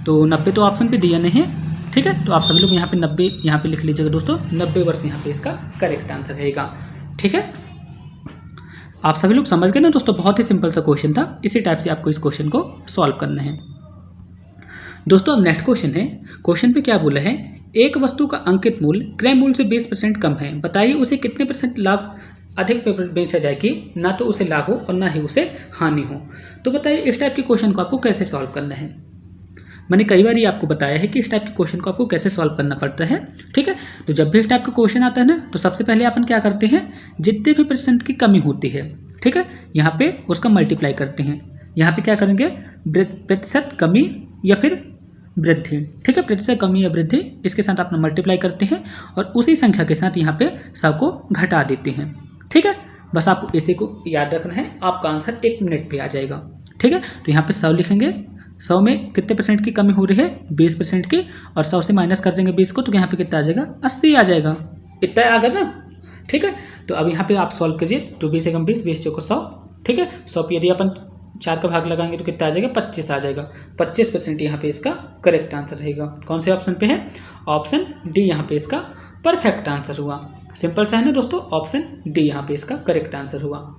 तो 90 तो ऑप्शन पे दिया नहीं है, ठीक है। तो आप सभी लोग यहाँ पे 90 यहाँ पे लिख लीजिएगा दोस्तों, 90 वर्ष यहाँ पे इसका करेक्ट आंसर रहेगा, ठीक है। आप सभी लोग समझ गए ना दोस्तों, बहुत ही सिंपल सा क्वेश्चन था। इसी टाइप से आपको इस क्वेश्चन को सॉल्व करना है दोस्तों। अब नेक्स्ट क्वेश्चन है, क्वेश्चन पे क्या बोला है, एक वस्तु का अंकित मूल्य क्रय मूल्य से 20% कम है, बताइए उसे कितने % लाभ अधिक पे बेचा जाए कि ना तो उसे लाभ हो और ना ही उसे हानि हो। तो बताइए इस टाइप के क्वेश्चन को आपको कैसे सॉल्व करना है। मैंने कई बार ये आपको बताया है कि इस टाइप के क्वेश्चन को आपको कैसे सॉल्व करना पड़ता है, ठीक है। तो जब भी इस टाइप का क्वेश्चन आता है ना, तो सबसे पहले अपन क्या करते हैं, जितने भी % की कमी होती है, ठीक है, यहाँ पे उसका मल्टीप्लाई करते हैं। यहाँ पे क्या करेंगे, प्रतिशत कमी या फिर वृद्धि, ठीक है, प्रतिशत कमी या वृद्धि, इसके साथ अपना मल्टीप्लाई करते हैं और उसी संख्या के साथ यहाँ पे 100 को घटा देते हैं, ठीक है। बस आपको इसी को याद रखना है, आपका आंसर 1 मिनट पे आ जाएगा, ठीक है। तो यहाँ पे 100 लिखेंगे, 100 में कितने % की कमी हो रही है? 20% की, और 100 से माइनस कर देंगे 20 को, तो यहाँ पे कितना आ जाएगा? 80 आ जाएगा। इतना आ गया ना, ठीक है। तो अब यहाँ पे आप सॉल्व कीजिए, तो 20 एकम 20, 20 चौको 100, ठीक है। 100 पे यदि अपन 4 का भाग लगाएंगे तो कितना आ जाएगा? 25 आ जाएगा। 25% यहाँ पे इसका करेक्ट आंसर रहेगा। कौन से ऑप्शन पे है? ऑप्शन डी यहाँ पे इसका परफेक्ट आंसर हुआ। सिंपल सा है ना दोस्तों, ऑप्शन डी यहाँ पे इसका करेक्ट आंसर हुआ।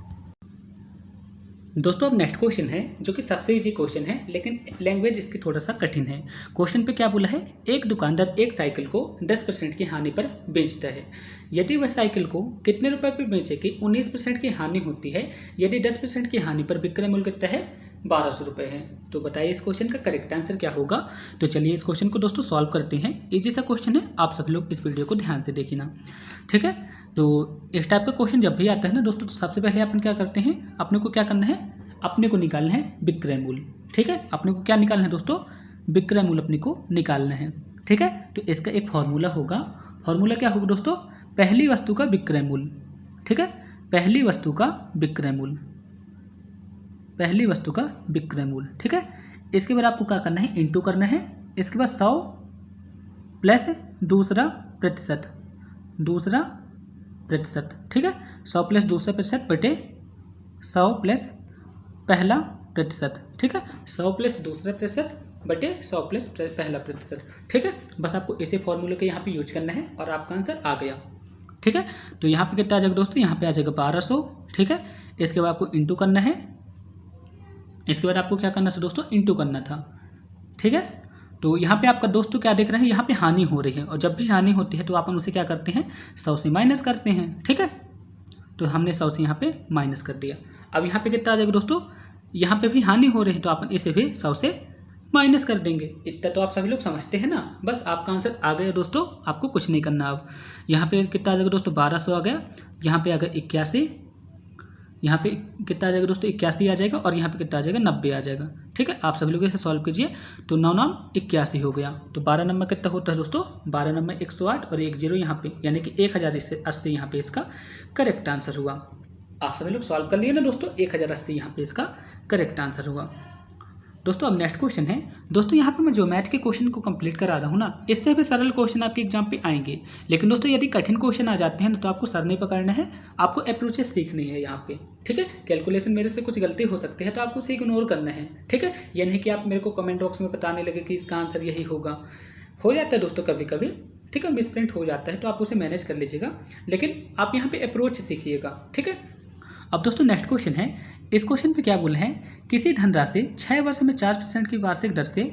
दोस्तों अब नेक्स्ट क्वेश्चन है जो कि सबसे इजी क्वेश्चन है, लेकिन लैंग्वेज इसकी थोड़ा सा कठिन है। क्वेश्चन पे क्या बोला है, एक दुकानदार एक साइकिल को 10% की हानि पर बेचता है। यदि वह साइकिल को कितने रुपए पर बेचे कि 19% की हानि होती है, यदि 10% की हानि पर विक्रय मूल्य कितना है? 1200 रुपये है। तो बताइए इस क्वेश्चन का करेक्ट आंसर क्या होगा। तो चलिए इस क्वेश्चन को दोस्तों सॉल्व करते हैं। इजी सा क्वेश्चन है, आप सभी लोग इस वीडियो को ध्यान से देखना, ठीक है। तो इस टाइप का क्वेश्चन जब भी आता है ना दोस्तों, तो सबसे पहले अपन क्या करते हैं, अपने को क्या करना है, अपने को निकालना है विक्रय मूल्य, ठीक है। अपने को क्या निकालना है दोस्तों? विक्रय मूल्य अपने को निकालना है, ठीक है। तो इसका एक फॉर्मूला होगा। फॉर्मूला क्या होगा दोस्तों? पहली वस्तु का विक्रय मूल्य, ठीक है। पहली वस्तु का विक्रय मूल्य, पहली वस्तु का विक्रय मूल्य, ठीक है। इसके बाद आपको क्या करना है, इंटू करना है। इसके बाद 100 प्लस दूसरा प्रतिशत, ठीक है। 100 प्लस दूसरा प्रतिशत बटे 100 प्लस पहला प्रतिशत, ठीक है। 100 प्लस दूसरा प्रतिशत बटे 100 प्लस पहला प्रतिशत, ठीक है। बस आपको इसे फॉर्मूले के यहाँ पे यूज करना है और आपका आंसर आ गया, ठीक है। तो यहाँ पे कितना आ जाएगा दोस्तों? यहाँ पे आ जाएगा 1200, ठीक है। इसके बाद आपको इंटू करना है। इसके बाद आपको क्या करना था दोस्तों? इंटू करना था, ठीक है। तो यहाँ पे आपका दोस्तों क्या देख रहे हैं, यहाँ पे हानि हो रही है, और जब भी हानि होती है तो अपन उसे क्या करते हैं, 100 से माइनस करते हैं, ठीक है। तो हमने 100 से यहाँ पे माइनस कर दिया। अब यहाँ पे कितना आ जाएगा दोस्तों? यहाँ पे भी हानि हो रही है, तो अपन इसे भी 100 से माइनस कर देंगे। इतना तो आप सभी लोग समझते हैं ना। बस आपका आंसर आ गया दोस्तों, आपको कुछ नहीं करना। अब यहाँ पे कितना आ जाएगा दोस्तों, 1200 आ गया। यहाँ पे आ गया 81, यहाँ पे कितना आ जाएगा दोस्तों, 81 आ जाएगा। और यहाँ पे कितना आ जाएगा, 90 आ जाएगा। ठीक है, आप सभी लोग इसे सॉल्व कीजिए। तो 9 9 81 हो गया। तो 12 नंबर कितना होता है दोस्तों, 12 नंबर 108 और 1 0 यहाँ पे, यानी कि 1080 यहाँ पे इसका करेक्ट आंसर हुआ। आप सभी लोग सॉल्व कर लिए ना दोस्तों, 1080 यहाँ पे इसका करेक्ट आंसर हुआ। दोस्तों अब नेक्स्ट क्वेश्चन है। दोस्तों यहाँ पे मैं जो मैथ के क्वेश्चन को कंप्लीट करा रहा हूँ ना, इससे भी सरल क्वेश्चन आपके एग्जाम पे आएंगे। लेकिन दोस्तों यदि कठिन क्वेश्चन आ जाते हैं तो आपको सर नहीं पकड़ना है, आपको अप्रोचेस सीखनी है यहाँ पे। ठीक है, कैलकुलेशन मेरे से कुछ गलती हो सकती है तो आपको उसे इग्नोर करना है। ठीक है, यह नहीं कि आप मेरे को कमेंट बॉक्स में बताने लगे कि इसका आंसर यही होगा। हो जाता है दोस्तों कभी कभी, ठीक है, मिसप्रिंट हो जाता है, तो आप उसे मैनेज कर लीजिएगा। लेकिन आप यहाँ पे अप्रोच सीखिएगा। ठीक है, अब दोस्तों नेक्स्ट क्वेश्चन है। इस क्वेश्चन पे क्या बोला है, किसी धनराशि 6 वर्ष में 4% की वार्षिक दर से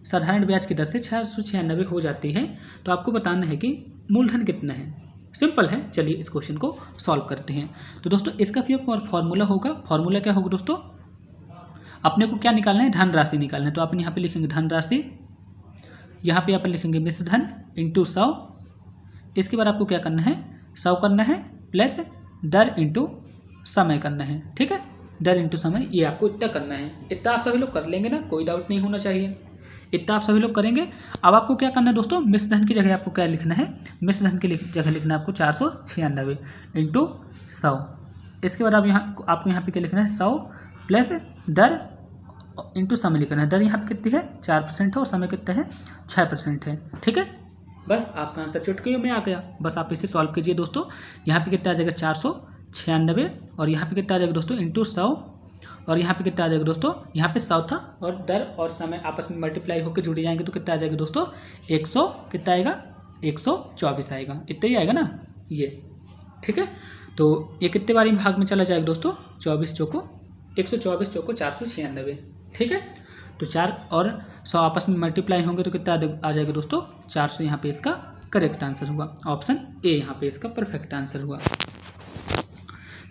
साधारण ब्याज की दर से 696 हो जाती है, तो आपको बताना है कि मूलधन कितना है। सिंपल है, चलिए इस क्वेश्चन को सॉल्व करते हैं। तो दोस्तों इसका फॉर्मूला होगा। फॉर्मूला क्या होगा दोस्तों, अपने को क्या निकालना है, धनराशि निकालना है। तो अपन यहाँ पे लिखेंगे धनराशि, यहाँ पे अपन लिखेंगे मिश्र धन इंटू 100। इसके बाद आपको क्या करना है, 100 करना है प्लस दर इंटू समय करना है। ठीक है, दर इंटू समय, ये आपको इतना करना है। इतना आप सभी लोग कर लेंगे ना, कोई डाउट नहीं होना चाहिए। इतना आप सभी लोग करेंगे। अब आपको क्या करना है दोस्तों, मिश्र धन की जगह आपको क्या लिखना है, मिश्र धन की जगह लिखना है आपको 496 इंटू 100। इसके बाद आप आपको यहाँ पे क्या लिखना है, 100 प्लस दर इंटू समय लिखना है। दर यहाँ पे कितनी है, 4% है और समय कितना है, 6% है। ठीक है, बस आपका आंसर चुटकियों में आ गया। बस आप इसे सॉल्व कीजिए दोस्तों। यहाँ पे कितना आ जाएगा, 496 और यहाँ पे कितना आ जाएगा दोस्तों, इंटू 100। और यहाँ पे कितना आ जाएगा दोस्तों, यहाँ पे 100 था और दर और समय आपस में मल्टीप्लाई होकर जुड़ जाएंगे तो कितना आ जाएगा दोस्तों, 100 कितना आएगा, 124 आएगा। इतना ही आएगा ना ये। ठीक है, तो ये कितने बारी भाग में चला जाएगा दोस्तों, 24 चौको 124 चौको 496। ठीक है, तो 4 और 100 आपस में मल्टीप्लाई होंगे तो कितना आ जाएगा दोस्तों, 400 यहाँ पे इसका करेक्ट आंसर हुआ। ऑप्शन ए यहाँ पे इसका परफेक्ट आंसर हुआ।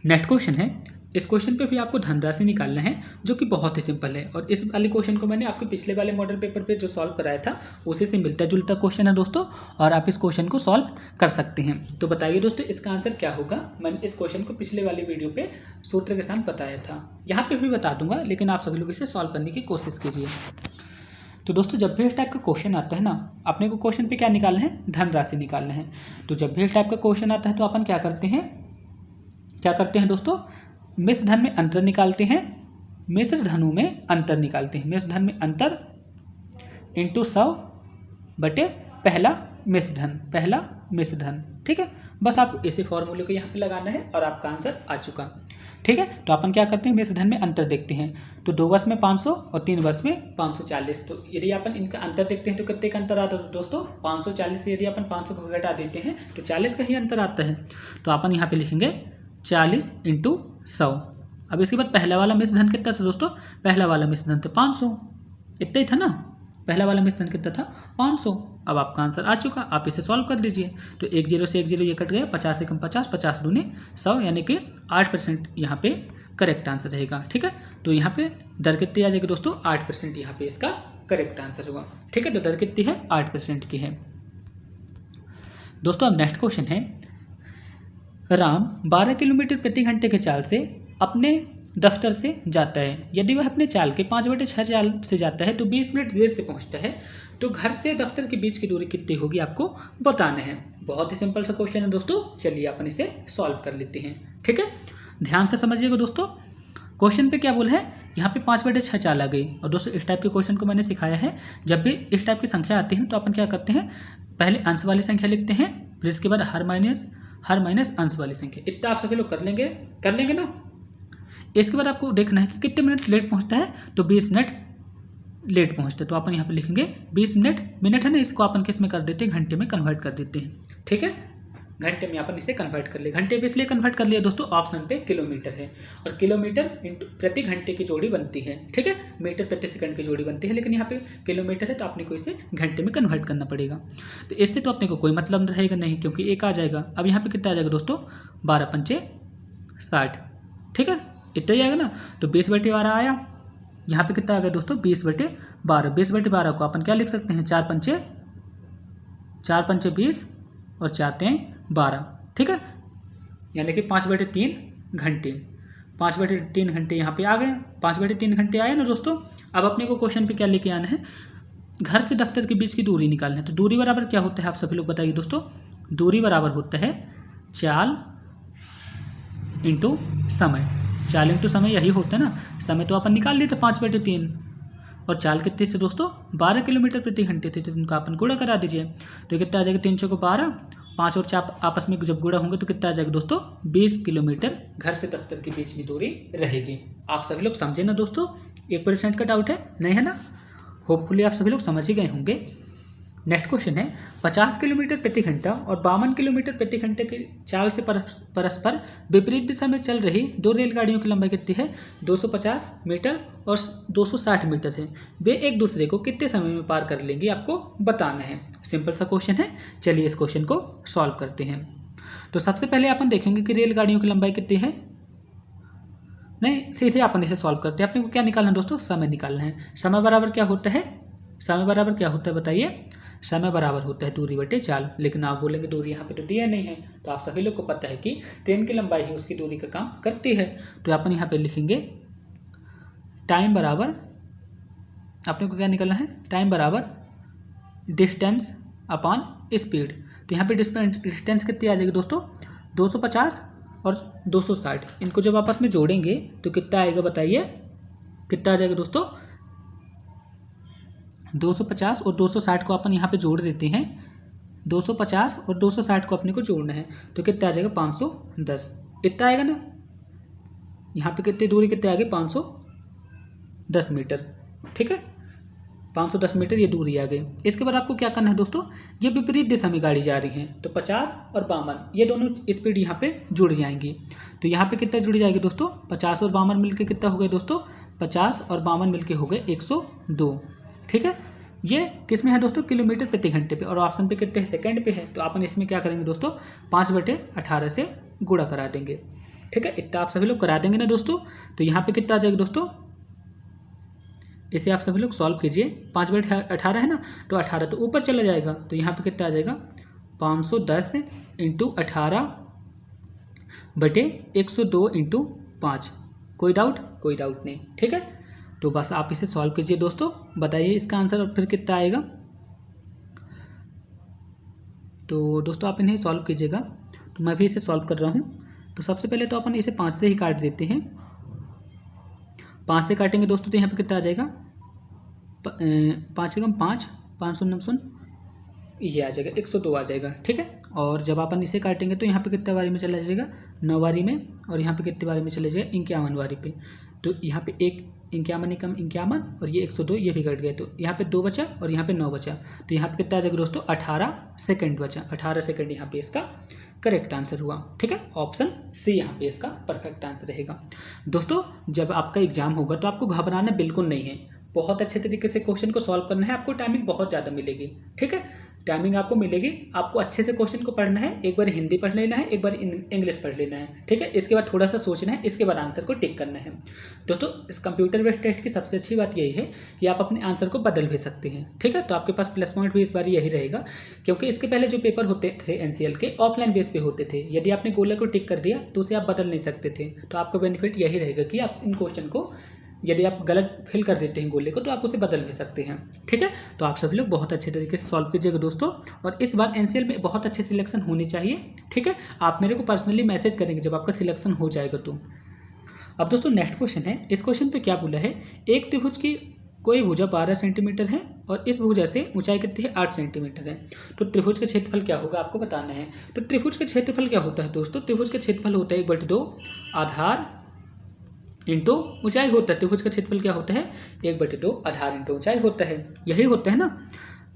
नेक्स्ट क्वेश्चन है। इस क्वेश्चन पे भी आपको धनराशि निकालना है, जो कि बहुत ही सिंपल है। और इस वाले क्वेश्चन को मैंने आपके पिछले वाले मॉडल पेपर पे जो सॉल्व कराया था उसी से मिलता जुलता क्वेश्चन है दोस्तों, और आप इस क्वेश्चन को सॉल्व कर सकते हैं। तो बताइए दोस्तों इसका आंसर क्या होगा। मैंने इस क्वेश्चन को पिछले वाली वीडियो पे सूत्र के साथ बताया था, यहाँ पे भी बता दूंगा, लेकिन आप सभी लोग इसे सॉल्व करने की कोशिश कीजिए। तो दोस्तों जब भी इस टाइप का क्वेश्चन आता है ना, अपने को क्वेश्चन पे क्या निकालना है, धनराशि निकालना है। तो जब भी इस टाइप का क्वेश्चन आता है तो अपन क्या करते हैं दोस्तों, मिश्र धन में अंतर निकालते हैं, मिश्र धनों में अंतर निकालते हैं। मिश्र धन में अंतर इंटू 100 बटे पहला मिश्र धन। ठीक है, बस आपको इसी फॉर्मूले को यहाँ पे लगाना है और आपका आंसर आ चुका। ठीक है, तो अपन क्या करते हैं, मिश्र धन में अंतर देखते हैं। तो 2 वर्ष में 500 और 3 वर्ष में 540। तो यदि अपन इनका अंतर देखते हैं तो कितने का अंतर आता है दोस्तों, 540 से यदि अपन 500 को घटा देते हैं तो 40 का ही अंतर आता है। तो अपन यहाँ पे लिखेंगे 40 इंटू 100। अब इसके बाद पहला वाला मिश्र धन कितना था दोस्तों, पहला वाला मिश्र धन था 500, इतना ही था ना, पहला वाला मिश्र धन कितना था 500। अब आपका आंसर आ चुका, आप इसे सॉल्व कर लीजिए। तो 1 0 से 1 0 ये कट गया, 50 से कम 50, 50 दूनी 100, यानी कि 8% यहाँ पे करेक्ट आंसर रहेगा। ठीक है, तो यहाँ पे दर कितनी आ जाएगी दोस्तों, 8% यहाँ पे इसका करेक्ट आंसर हुआ। ठीक है, तो दर कितनी है, 8% की है दोस्तों। अब नेक्स्ट क्वेश्चन है। राम 12 किलोमीटर प्रति घंटे के चाल से अपने दफ्तर से जाता है। यदि वह अपने चाल के 5/6 चाल से जाता है तो 20 मिनट देर से पहुंचता है, तो घर से दफ्तर के बीच की दूरी कितनी होगी आपको बताना है। बहुत ही सिंपल सा क्वेश्चन है दोस्तों, चलिए अपन इसे सॉल्व कर लेते हैं। ठीक है, ध्यान से समझिएगा दोस्तों। क्वेश्चन पे क्या बोला है, यहाँ पे 5/6 चाल आ गई। और दोस्तों इस टाइप के क्वेश्चन को मैंने सिखाया है, जब भी इस टाइप की संख्या आती है तो अपन क्या करते हैं, पहले अंश वाली संख्या लिखते हैं, फिर इसके बाद हर माइनस अंश वाली संख्या। इतना आप सभी लोग कर लेंगे ना। इसके बाद आपको देखना है कि कितने मिनट लेट पहुंचता है, तो 20 मिनट लेट पहुंचता है। तो अपन यहाँ पे लिखेंगे 20 मिनट है ना, इसको अपन किस में कर देते हैं, घंटे में कन्वर्ट कर देते हैं। ठीक है, घंटे में अपन इसे कन्वर्ट कर ले। घंटे पे इसलिए कन्वर्ट कर लिया दोस्तों, ऑप्शन पे किलोमीटर है और किलोमीटर प्रति घंटे की जोड़ी बनती है। ठीक है, मीटर प्रति सेकंड की जोड़ी बनती है, लेकिन यहाँ पे किलोमीटर है तो आपने को इसे घंटे में कन्वर्ट करना पड़ेगा। तो इससे तो अपने को कोई मतलब रहेगा नहीं, क्योंकि एक आ जाएगा। अब यहाँ पे कितना आ जाएगा दोस्तों, 12 × 5 = 60। ठीक है, इतना ही आएगा ना। तो 20/12 आया, यहाँ पे कितना आ गया दोस्तों 20/12। 20/12 को अपन क्या लिख सकते हैं 4 पंचे 20 और 4 तें 12, ठीक है, यानी कि 5/3 घंटे। 5/3 घंटे यहाँ पे आ गए। 5/3 घंटे आए ना दोस्तों। अब अपने को क्वेश्चन पे क्या लेके आना है, घर से दफ्तर के बीच की दूरी निकालना है। तो दूरी बराबर क्या होता है आप सभी लोग बताइए दोस्तों। दूरी बराबर होता है चाल इंटू समय। चाल इंटू समय यही होता है ना। समय तो अपन निकाल लिए थे 5/3 और चाल कितने थे दोस्तों 12 किलोमीटर प्रति घंटे थे, तो उनका अपन गुणा करा दीजिए। तो कितना आ जाएगा 3 चौको 12, 5 और 4 आपस में जब गुणा होंगे तो कितना आ जाएगा दोस्तों 20 किलोमीटर घर से दफ्तर के बीच में दूरी रहेगी। आप सभी लोग समझे ना दोस्तों। 1% का डाउट है नहीं है ना। होपफुली आप सभी लोग समझ ही गए होंगे। नेक्स्ट क्वेश्चन है 50 किलोमीटर प्रति घंटा और 52 किलोमीटर प्रति घंटे की चाल से परस्पर विपरीत दिशा में चल रही दो रेलगाड़ियों की लंबाई कितनी है 250 मीटर और 260 मीटर है। वे एक दूसरे को कितने समय में पार कर लेंगी आपको बताना है। सिंपल सा क्वेश्चन है। चलिए इस क्वेश्चन को सॉल्व करते हैं। तो सबसे पहले अपन देखेंगे कि रेलगाड़ियों की लंबाई कितनी है। नहीं, सीधे अपन इसे सॉल्व करते हैं। अपने को क्या निकालना है दोस्तों समय निकालना है। समय बराबर क्या होता है, समय बराबर क्या होता है बताइए। समय बराबर होता है दूरी बटे चाल। लेकिन आप बोलेंगे दूरी यहाँ पे तो दिया नहीं है। तो आप सभी लोग को पता है कि ट्रेन की लंबाई ही उसकी दूरी का काम करती है। तो अपन यहाँ पे लिखेंगे टाइम बराबर, अपने को क्या निकालना है टाइम बराबर डिस्टेंस अपॉन स्पीड। तो यहाँ पे डिस्टेंस कितनी आ जाएगी दोस्तों 250 और 260। इनको जब आपस में जोड़ेंगे तो कितना आएगा बताइए। कितना आ जाएगा दोस्तों 250 और 260 को अपन यहाँ पे जोड़ देते हैं। 250 और 260 को अपने को जोड़ना है तो कितना आ जाएगा 510। इतना आएगा ना। यहाँ पे कितनी दूरी कितने आ गई 510 मीटर, ठीक है 510 मीटर ये दूरी आ गई। इसके बाद आपको क्या करना है दोस्तों, ये विपरीत दिशा में गाड़ी जा रही है तो 50 और 52 ये दोनों स्पीड यहाँ पे जुड़ जाएंगी। तो यहाँ पे कितना जुड़ जाएगी दोस्तों 50 और 52 मिलके कितना हो गए दोस्तों 50 और 52 मिलके हो गए 102, ठीक है। ये किस में है दोस्तों किलोमीटर प्रति घंटे पे और ऑप्शन पे कितने सेकंड पे है। तो अपन इसमें क्या करेंगे दोस्तों 5/18 से गुणा करा देंगे, ठीक है। इतना आप सभी लोग करा देंगे ना दोस्तों। तो यहाँ पे कितना आ जाएगा दोस्तों, इसे आप सभी लोग सॉल्व कीजिए। 5/18 है ना तो 18 तो ऊपर चला जाएगा। तो यहाँ पे कितना आ जाएगा 510 इंटू 18/102 इंटू 5। कोई डाउट नहीं, ठीक है। तो बस आप इसे सॉल्व कीजिए दोस्तों, बताइए इसका आंसर और फिर कितना आएगा। तो दोस्तों आप इन्हें सॉल्व कीजिएगा। तो मैं भी इसे सॉल्व कर रहा हूँ। तो सबसे पहले तो अपन इसे 5 से ही काट देते हैं। 5 से काटेंगे दोस्तों तो यहाँ पे कितना आ जाएगा 5 एकम 5, 5 शून्य शून्य, ये आ जाएगा 102 आ जाएगा, ठीक है। और जब अपन इसे काटेंगे तो यहाँ पे कितने बारी में चला जाएगा 9 बारी में और यहाँ पे कितने बारी में चला जाएगा 51 बारी पे। तो यहाँ पे 51 एकम 51 और ये 102 ये भी कट गए। तो यहाँ पे 2 बचा और यहाँ पे 9 बचा। तो यहाँ पे कितना आ जाएगा दोस्तों 18 सेकंड बचा। 18 सेकंड यहाँ पे इसका करेक्ट आंसर हुआ, ठीक है। ऑप्शन सी यहाँ पे इसका परफेक्ट आंसर रहेगा। दोस्तों जब आपका एग्जाम होगा तो आपको घबराना बिल्कुल नहीं है। बहुत अच्छे तरीके से क्वेश्चन को सॉल्व करना है। आपको टाइमिंग बहुत ज़्यादा मिलेगी, ठीक है। टाइमिंग आपको मिलेगी। आपको अच्छे से क्वेश्चन को पढ़ना है। एक बार हिंदी पढ़ लेना है, एक बार इंग्लिश पढ़ लेना है, ठीक है। इसके बाद थोड़ा सा सोचना है, इसके बाद आंसर को टिक करना है। दोस्तों इस कंप्यूटर बेस्ड टेस्ट की सबसे अच्छी बात यही है कि आप अपने आंसर को बदल भी सकते हैं, ठीक है। तो आपके पास प्लस पॉइंट भी इस बार यही रहेगा क्योंकि इसके पहले जो पेपर होते थे एनसीएल के ऑफलाइन बेस पे होते थे। यदि आपने गोले को टिक कर दिया तो उसे आप बदल नहीं सकते थे। तो आपका बेनिफिट यही रहेगा कि आप इन क्वेश्चन को यदि आप गलत फिल कर देते हैं गोले को तो आप उसे बदल भी सकते हैं, ठीक है। तो आप सभी लोग बहुत अच्छे तरीके से सॉल्व कीजिएगा दोस्तों। और इस बार एनसीएल में बहुत अच्छे सिलेक्शन होनी चाहिए, ठीक है। आप मेरे को पर्सनली मैसेज करेंगे जब आपका सिलेक्शन हो जाएगा तो। अब दोस्तों नेक्स्ट क्वेश्चन है। इस क्वेश्चन पे क्या बोला है, एक त्रिभुज की कोई भुजा 12 सेंटीमीटर है और इस भुजा से ऊंचाई कितनी है 8 सेंटीमीटर है। तो त्रिभुज का क्षेत्रफल क्या होगा आपको बताना है। तो त्रिभुज का क्षेत्रफल क्या होता है दोस्तों, त्रिभुज का क्षेत्रफल होता है 1/2 आधार इंटू ऊंचाई होता है। त्रिभुज का क्षेत्रफल क्या होता है 1/2 आधार इंटू ऊंचाई होता है, यही होता है ना।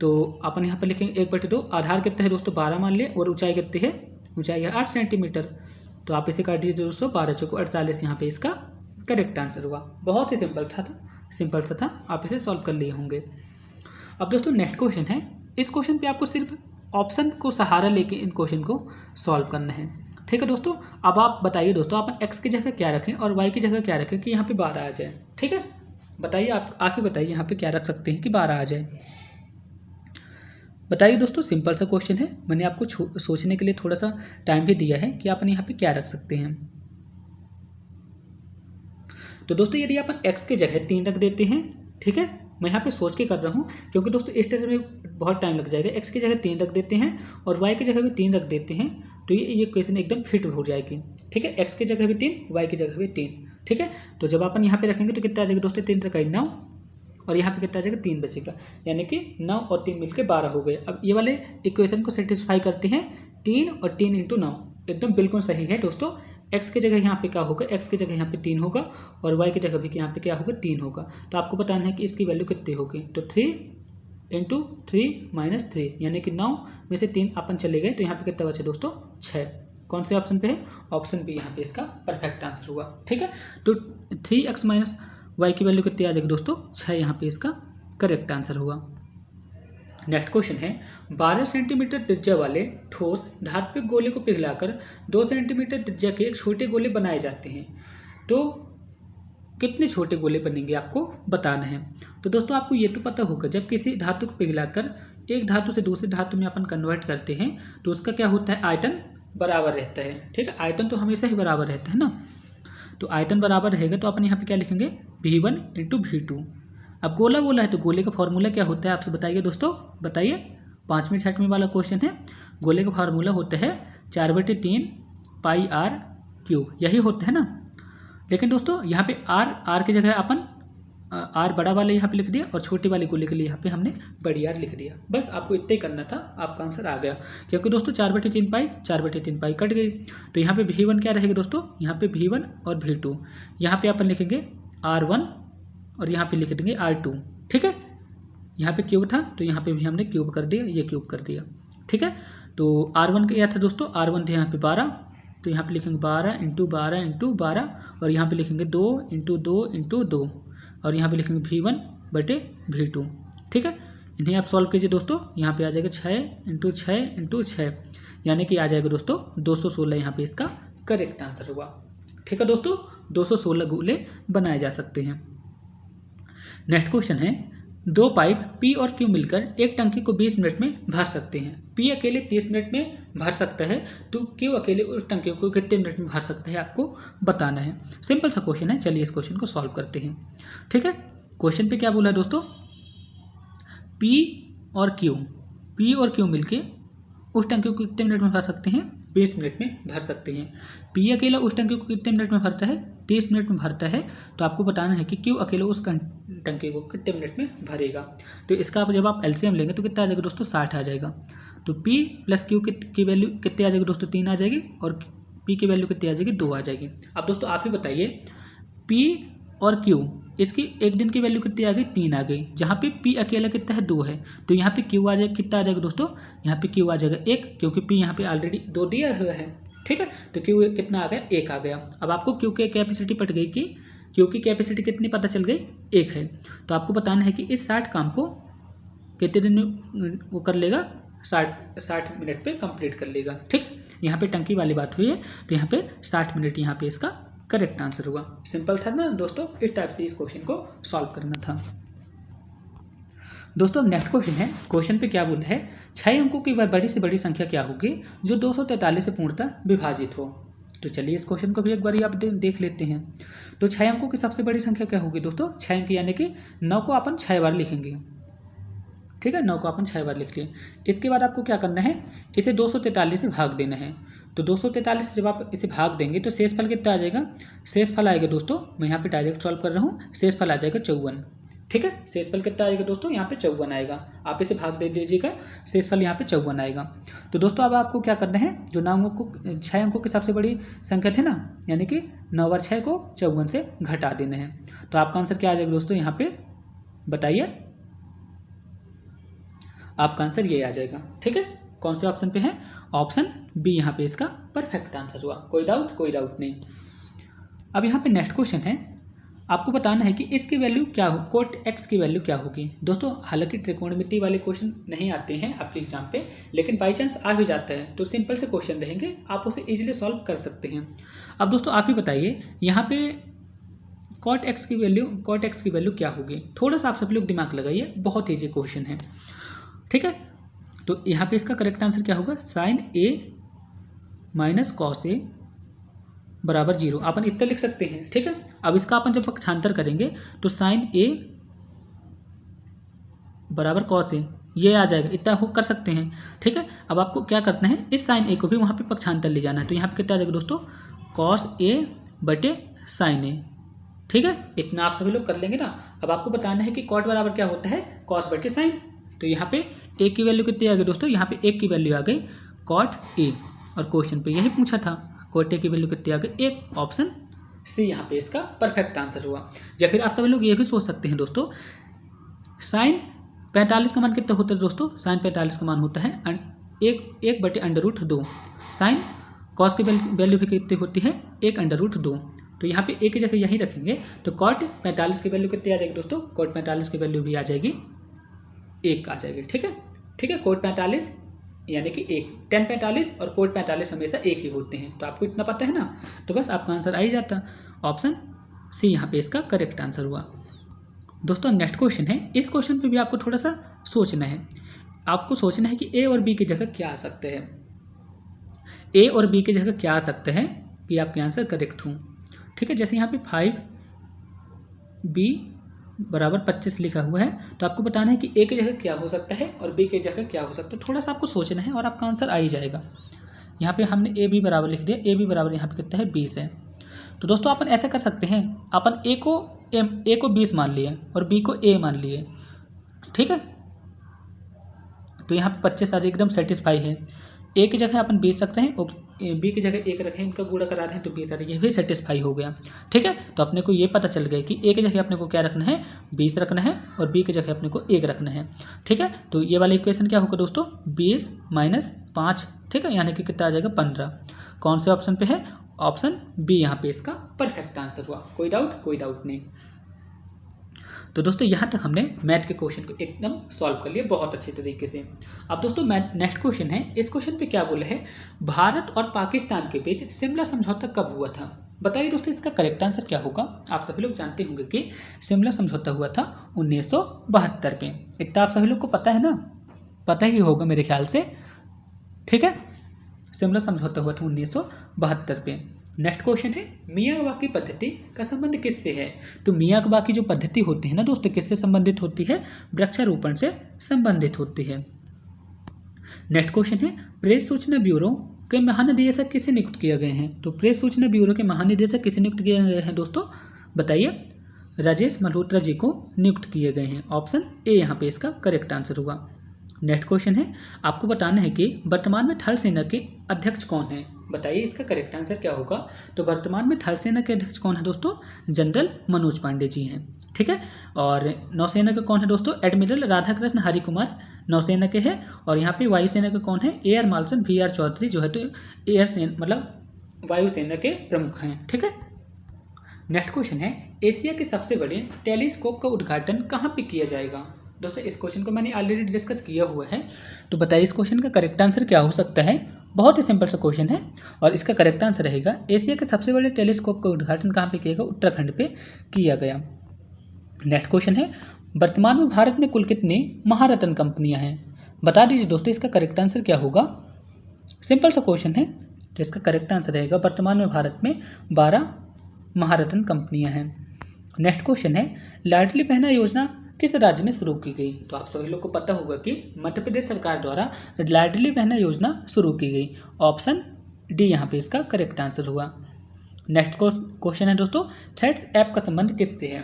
तो अपन यहाँ पर लिखेंगे 1/2 आधार कितना है दोस्तों 12 मान लिए और ऊंचाई कितनी है, ऊंचाई है 8 सेंटीमीटर। तो आप इसे काट दीजिए दोस्तों 12 चौको 48 यहाँ पे इसका करेक्ट आंसर हुआ। बहुत ही सिंपल सा था, आप इसे सॉल्व कर लिए होंगे। अब दोस्तों नेक्स्ट क्वेश्चन है। इस क्वेश्चन पे आपको सिर्फ ऑप्शन को सहारा लेके इन क्वेश्चन को सॉल्व करना है, ठीक है दोस्तों। अब आप बताइए दोस्तों अपन x की जगह क्या रखें और y की जगह क्या रखें कि यहाँ पे 12 आ जाए, ठीक है। बताइए, आप ही बताइए यहाँ पे क्या रख सकते हैं कि 12 आ जाए। बताइए दोस्तों, सिंपल सा क्वेश्चन है, मैंने आपको सोचने के लिए थोड़ा सा टाइम भी दिया है कि अपन यहाँ पे क्या रख सकते हैं। तो दोस्तों यदि अपन x की जगह 3 रख देते हैं, ठीक है, मैं यहाँ पे सोच के कर रहा हूँ क्योंकि दोस्तों इस तरह में बहुत टाइम लग जाएगा। x की जगह 3 रख देते हैं और y की जगह भी 3 रख देते हैं, तो ये क्वेश्चन एकदम फिट हो जाएगी। ठीक है, x की जगह भी 3, y की जगह भी 3। ठीक है, तो जब अपन यहाँ पे रखेंगे तो कितना आ जाएगा दोस्तों, 3 रखा 9 और यहाँ पे कितना आ जाएगा, 3 बचेगा, यानी कि 9 और 3 मिलकर 12 हो गए। अब ये वाले इक्वेशन को सेटिस्फाई करते हैं, 3 और 3 इंटू 9 एकदम बिल्कुल सही है दोस्तों। x की जगह यहाँ पे क्या होगा, x की जगह यहाँ पे 3 होगा और y की जगह भी यहाँ पे क्या होगा, 3 होगा। तो आपको बताना है कि इसकी वैल्यू कितनी होगी। तो 3 इंटू 3 माइनस 3 यानी कि 9 में से 3 अपन चले गए, तो यहाँ पे कितना बचे दोस्तों, 6। कौन से ऑप्शन पे है, ऑप्शन बी यहाँ पे इसका परफेक्ट आंसर हुआ। ठीक है, तो 3x माइनस y की वैल्यू कितनी आ जाएगी दोस्तों, 6 यहाँ पे इसका करेक्ट आंसर हुआ। नेक्स्ट क्वेश्चन है, 12 सेंटीमीटर त्रिज्या वाले ठोस धात्विक गोले को पिघलाकर 2 सेंटीमीटर त्रिज्या के एक छोटे गोले बनाए जाते हैं, तो कितने छोटे गोले बनेंगे आपको बताना है। तो दोस्तों आपको ये तो पता होगा, जब किसी धातु को पिघलाकर एक धातु से दूसरी धातु में अपन कन्वर्ट करते हैं तो उसका क्या होता है, आयतन बराबर रहता है। ठीक है, आयतन तो हमेशा ही बराबर रहता है ना, तो आयतन बराबर रहेगा तो अपन यहाँ पे क्या लिखेंगे, V1 इंटू V2। अब गोला बोला है तो गोले का फॉर्मूला क्या होता है आपसे बताइए दोस्तों, बताइए। 5वें 6वें वाला क्वेश्चन है, गोले का फार्मूला होता है 4/3 पाई r क्यूब, यही होता है ना। लेकिन दोस्तों यहाँ पे r की जगह अपन r बड़ा वाले यहाँ पे लिख दिया और छोटे वाले गोले के लिए यहाँ पे हमने बड़ी r लिख दिया। बस आपको इतना ही करना था, आपका आंसर आ गया। क्योंकि दोस्तों 4/3 पाई कट गई, तो यहाँ पे V1 क्या रहेगा दोस्तों, यहाँ पे V1 और V2, यहाँ पे अपन लिखेंगे R1 और यहाँ पे लिख देंगे R2। ठीक है, यहाँ पे क्यूब था तो यहाँ पे भी हमने क्यूब कर दिया, ये क्यूब कर दिया। ठीक है, तो R1 क्या था दोस्तों, R1 थे यहाँ पे 12, तो यहाँ पे लिखेंगे 12 इंटू 12 इंटू 12 और यहाँ पे लिखेंगे 2 इंटू 2 इंटू 2 और यहाँ पे लिखेंगे V1 बटे V2। ठीक है, इन्हें आप सॉल्व कीजिए दोस्तों, यहाँ पे आ जाएगा 6 इंटू 6 इंटू 6 यानी कि आ जाएगा दोस्तों 216, यहाँ पे इसका करेक्ट आंसर हुआ। ठीक है दोस्तों, 216 गोले बनाए जा सकते हैं। नेक्स्ट क्वेश्चन है, 2 पाइप P और Q मिलकर एक टंकी को 20 मिनट में भर सकते हैं। P अकेले 30 मिनट में भर सकता है, तो Q अकेले उस टंकी को कितने मिनट में भर सकता है आपको बताना है। सिंपल सा क्वेश्चन है, चलिए इस क्वेश्चन को सॉल्व करते हैं। ठीक है, क्वेश्चन पे क्या बोला है दोस्तों, P और Q मिलके उस टंकी को कितने मिनट में भर सकते हैं, 20 मिनट में भर सकते हैं। P अकेला उस टंकी को कितने मिनट में भरता है, 30 मिनट में भरता है, तो आपको बताना है कि Q अकेले उस टंकी को कितने मिनट में भरेगा। तो इसका जब आप LCM लेंगे तो कितना आ जाएगा दोस्तों, 60 आ जाएगा। तो P प्लस Q की वैल्यू कितनी आ जाएगी दोस्तों, 3 आ जाएगी और P की वैल्यू कितनी आ जाएगी, 2 आ जाएगी। अब दोस्तों आप ही बताइए, P और Q इसकी एक दिन की वैल्यू कितनी आ गई, 3 आ गई, जहाँ पे P अकेला कितना है, 2 है, तो यहाँ पे Q आ जाएगा, कितना आ जाएगा दोस्तों, यहाँ पे Q आ जाएगा 1, क्योंकि P यहाँ पे ऑलरेडी 2 दिया हुआ है। ठीक है, तो Q कितना आ गया, 1 आ गया। अब आपको Q की कैपेसिटी पट गई कि Q की कैपेसिटी कितनी पता चल गई, 1 है, तो आपको बताना है कि इस 60 काम को कितने दिन में वो कर लेगा, 60 मिनट पे कंप्लीट कर लेगा। ठीक है, यहाँ पे टंकी वाली बात हुई है, तो यहाँ पे 60 मिनट यहाँ पे इसका करेक्ट आंसर हुआ। सिंपल था ना दोस्तों, इस टाइप से इस क्वेश्चन को सॉल्व करना था। दोस्तों नेक्स्ट क्वेश्चन है, क्वेश्चन पे क्या बोला है, 6 अंकों की बड़ी से बड़ी संख्या क्या होगी जो 243 से पूर्णतः विभाजित हो। तो चलिए इस क्वेश्चन को भी एक बार आप देख लेते हैं। तो 6 अंकों की सबसे बड़ी संख्या क्या होगी दोस्तों, 6 अंक यानी कि 9 को अपन 6 बार लिखेंगे। ठीक है, 9 को अपन 6 बार लिख लिए। इसके बाद आपको क्या करना है, इसे 243 से भाग देना है। तो 243 से जब आप इसे भाग देंगे तो शेषफल कितना आ जाएगा, शेषफल आएगा दोस्तों, मैं यहाँ पे डायरेक्ट सॉल्व कर रहा हूँ, शेषफल आ जाएगा 54। ठीक है, शेषफल कितना आएगा दोस्तों, यहाँ पे 54 आएगा, आप इसे भाग दे दीजिएगा, शेषफल यहाँ पे 54 आएगा। तो दोस्तों अब आपको क्या करना है, जो 6 अंकों की सबसे बड़ी संख्या थे ना, यानी कि 9 और 6 को 54 से घटा देना है। तो आपका आंसर क्या आ जाएगा दोस्तों, यहाँ पे बताइए, आपका आंसर ये आ जाएगा। ठीक है, कौन से ऑप्शन पे है, ऑप्शन बी यहाँ पे इसका परफेक्ट आंसर हुआ। कोई डाउट नहीं। अब यहाँ पे नेक्स्ट क्वेश्चन है, आपको बताना है कि इसकी वैल्यू क्या हो, कोट x की वैल्यू क्या होगी। दोस्तों हालांकि त्रिकोणमिति वाले क्वेश्चन नहीं आते हैं आपके एग्जाम पे, लेकिन बाई चांस आ भी जाता है तो सिंपल से क्वेश्चन रहेंगे, आप उसे इजीली सॉल्व कर सकते हैं। अब दोस्तों आप ही बताइए, यहाँ पे कॉट एक्स की वैल्यू क्या होगी। थोड़ा सा आप सभी लोग दिमाग लगाइए, बहुत ईजी क्वेश्चन है, ठीक है। तो यहाँ पे इसका करेक्ट आंसर क्या होगा, sign A minus cos A बराबर 0, अपन इतना लिख सकते हैं, ठीक है। अब इसका अपन जब पक्षांतर करेंगे तो साइन ए बराबर कॉस ए, ये आ जाएगा, इतना हो कर सकते हैं, ठीक है। अब आपको क्या करना है, इस साइन ए को भी वहाँ पे पक्षांतर ले जाना है, तो यहाँ पे कितना आ जाएगा दोस्तों, कॉस ए बटे साइन ए, ठीक है। इतना आप सभी लोग कर लेंगे ना। अब आपको बताना है कि कॉट बराबर क्या होता है, कॉस बटे साइन। तो यहाँ पे ए की वैल्यू कितनी आ गई दोस्तों, यहाँ पे एक की वैल्यू आ गई कॉट ए, और क्वेश्चन पे यही पूछा था, कॉट ए की वैल्यू कितनी आ गई, एक, ऑप्शन सी यहाँ पे इसका परफेक्ट आंसर हुआ। या फिर आप सभी लोग ये भी सोच सकते हैं दोस्तों, साइन 45 का मान कितना होता है दोस्तों, साइन 45 का मान होता है एक बटे √2। साइन कॉस की वैल्यू भी कितनी होती है, 1 √2। तो यहाँ पे एक की जगह यही रखेंगे, तो कॉट 45 की वैल्यू कितनी आ जाएगी दोस्तों, कॉट 45 की वैल्यू भी आ जाएगी 1 आ जाएगी, ठीक है, ठीक है। कॉट 45 यानी कि 1, tan 45 और कॉट 45 हमेशा एक ही होते हैं, तो आपको इतना पता है ना, तो बस आपका आंसर आ ही जाता। ऑप्शन सी यहाँ पे इसका करेक्ट आंसर हुआ। दोस्तों नेक्स्ट क्वेश्चन है, इस क्वेश्चन पे भी आपको थोड़ा सा सोचना है। आपको सोचना है कि ए और बी की जगह क्या आ सकते हैं, ए और बी की जगह क्या आ सकते हैं कि आपके आंसर करेक्ट हों, ठीक है। जैसे यहाँ पे 5b बराबर 25 लिखा हुआ है, तो आपको बताना है कि ए की जगह क्या हो सकता है और बी की जगह क्या हो सकता है। थोड़ा सा आपको सोचना है और आपका आंसर आ ही जाएगा। यहाँ पे हमने ए बी बराबर लिख दिया, ए बी बराबर यहाँ पे कितना है 20 है। तो दोस्तों अपन ऐसा कर सकते हैं, अपन ए को 20 मान लिए और बी को ए मान लिए, ठीक है। तो यहाँ पे 25 आज एकदम सेटिस्फाई है। ए की जगह अपन 20 रख रहे हैं और बी की जगह 1 रखें, इनका गुणा करा रहे हैं तो 20 आ रही है, ये भी सेटिस्फाई हो गया, ठीक है। तो अपने को ये पता चल गया कि ए की जगह अपने को क्या रखना है, 20 रखना है, और बी की जगह अपने को 1 रखना है, ठीक है। तो ये वाला इक्वेशन क्या होगा दोस्तों, 20 - 5, ठीक है, यानी कि कितना आ जाएगा 15। कौन से ऑप्शन पे है, ऑप्शन बी यहाँ पे इसका परफेक्ट आंसर हुआ। कोई डाउट नहीं। तो दोस्तों यहाँ तक हमने मैथ के क्वेश्चन को एकदम सॉल्व कर लिया बहुत अच्छे तरीके से। अब दोस्तों नेक्स्ट क्वेश्चन है, इस क्वेश्चन पे क्या बोला है, भारत और पाकिस्तान के बीच शिमला समझौता कब हुआ था। बताइए दोस्तों इसका करेक्ट आंसर क्या होगा। आप सभी लोग जानते होंगे कि शिमला समझौता हुआ था 1972 में। इतना आप सभी लोग को पता है ना, पता ही होगा मेरे ख्याल से, ठीक है। शिमला समझौता हुआ था 1972 में। नेक्स्ट क्वेश्चन है, मियावाकी पद्धति का संबंध किससे है। तो मियावाकी जो पद्धति होती है ना दोस्तों, किससे संबंधित होती है, वृक्षारोपण से संबंधित होती है। नेक्स्ट क्वेश्चन है, प्रेस सूचना ब्यूरो के महानिदेशक किसे नियुक्त किए गए हैं। तो प्रेस सूचना ब्यूरो के महानिदेशक किसे नियुक्त किए गए हैं दोस्तों, बताइए। राजेश मल्होत्रा जी को नियुक्त किए गए हैं। ऑप्शन ए यहाँ पे इसका करेक्ट आंसर हुआ। नेक्स्ट क्वेश्चन है, आपको बताना है कि वर्तमान में थल सेना के अध्यक्ष कौन है। बताइए इसका करेक्ट आंसर क्या होगा। तो वर्तमान में थल सेना के अध्यक्ष कौन है दोस्तों, जनरल मनोज पांडे जी हैं, ठीक है। और नौसेना के कौन है दोस्तों, एडमिरल राधाकृष्ण हरि कुमार नौसेना के हैं। और यहाँ पे वायुसेना के कौन है, एयर मार्शल VR चौधरी जो है तो एयर सेना मतलब वायुसेना के प्रमुख हैं, ठीक है। नेक्स्ट क्वेश्चन है, एशिया के सबसे बड़े टेलीस्कोप का उद्घाटन कहाँ पे किया जाएगा। दोस्तों इस क्वेश्चन को मैंने ऑलरेडी डिस्कस किया हुआ है, तो बताइए इस क्वेश्चन का करेक्ट आंसर क्या हो सकता है। बहुत ही सिंपल सा क्वेश्चन है और इसका करेक्ट आंसर रहेगा, एशिया के सबसे बड़े टेलीस्कोप का उद्घाटन कहाँ पे किया गया, उत्तराखंड पे किया गया। नेक्स्ट क्वेश्चन है, वर्तमान में भारत में कुल कितनी महारत्न कंपनियां हैं। बता दीजिए दोस्तों इसका करेक्ट आंसर क्या होगा। सिंपल सा क्वेश्चन है, तो इसका करेक्ट आंसर रहेगा, वर्तमान में भारत में 12 महारत्न कंपनियां हैं। नेक्स्ट क्वेश्चन है, लाडली बहना योजना किस राज्य में शुरू की गई। तो आप सभी लोग को पता होगा कि मध्य प्रदेश सरकार द्वारा लाडली बहना योजना शुरू की गई। ऑप्शन डी यहाँ पे इसका करेक्ट आंसर हुआ। नेक्स्ट क्वेश्चन है दोस्तों, थ्रेड्स ऐप का संबंध किससे है।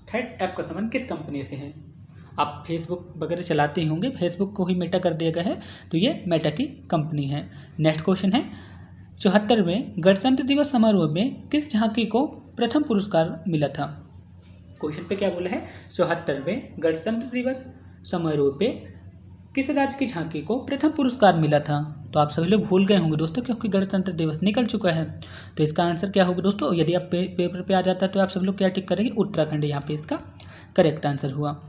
थ्रेड्स ऐप का संबंध किस कंपनी से है। आप फेसबुक वगैरह चलाते ही होंगे, फेसबुक को ही मेटा कर दिया गया है, तो ये मेटा की कंपनी है। नेक्स्ट क्वेश्चन है, 74वें गणतंत्र दिवस समारोह में किस झांकी को प्रथम पुरस्कार मिला था। क्वेश्चन पे क्या बोला है, 74वें गणतंत्र दिवस समारोह पे किस राज्य की झांकी को प्रथम पुरस्कार मिला था। तो आप सभी लोग भूल गए होंगे दोस्तों, क्योंकि गणतंत्र दिवस निकल चुका है। तो इसका आंसर क्या होगा दोस्तों, यदि आप पेपर पे आ जाता है तो आप सब लोग क्या टिक करेंगे, उत्तराखंड, यहाँ पे इसका करेक्ट आंसर हुआ।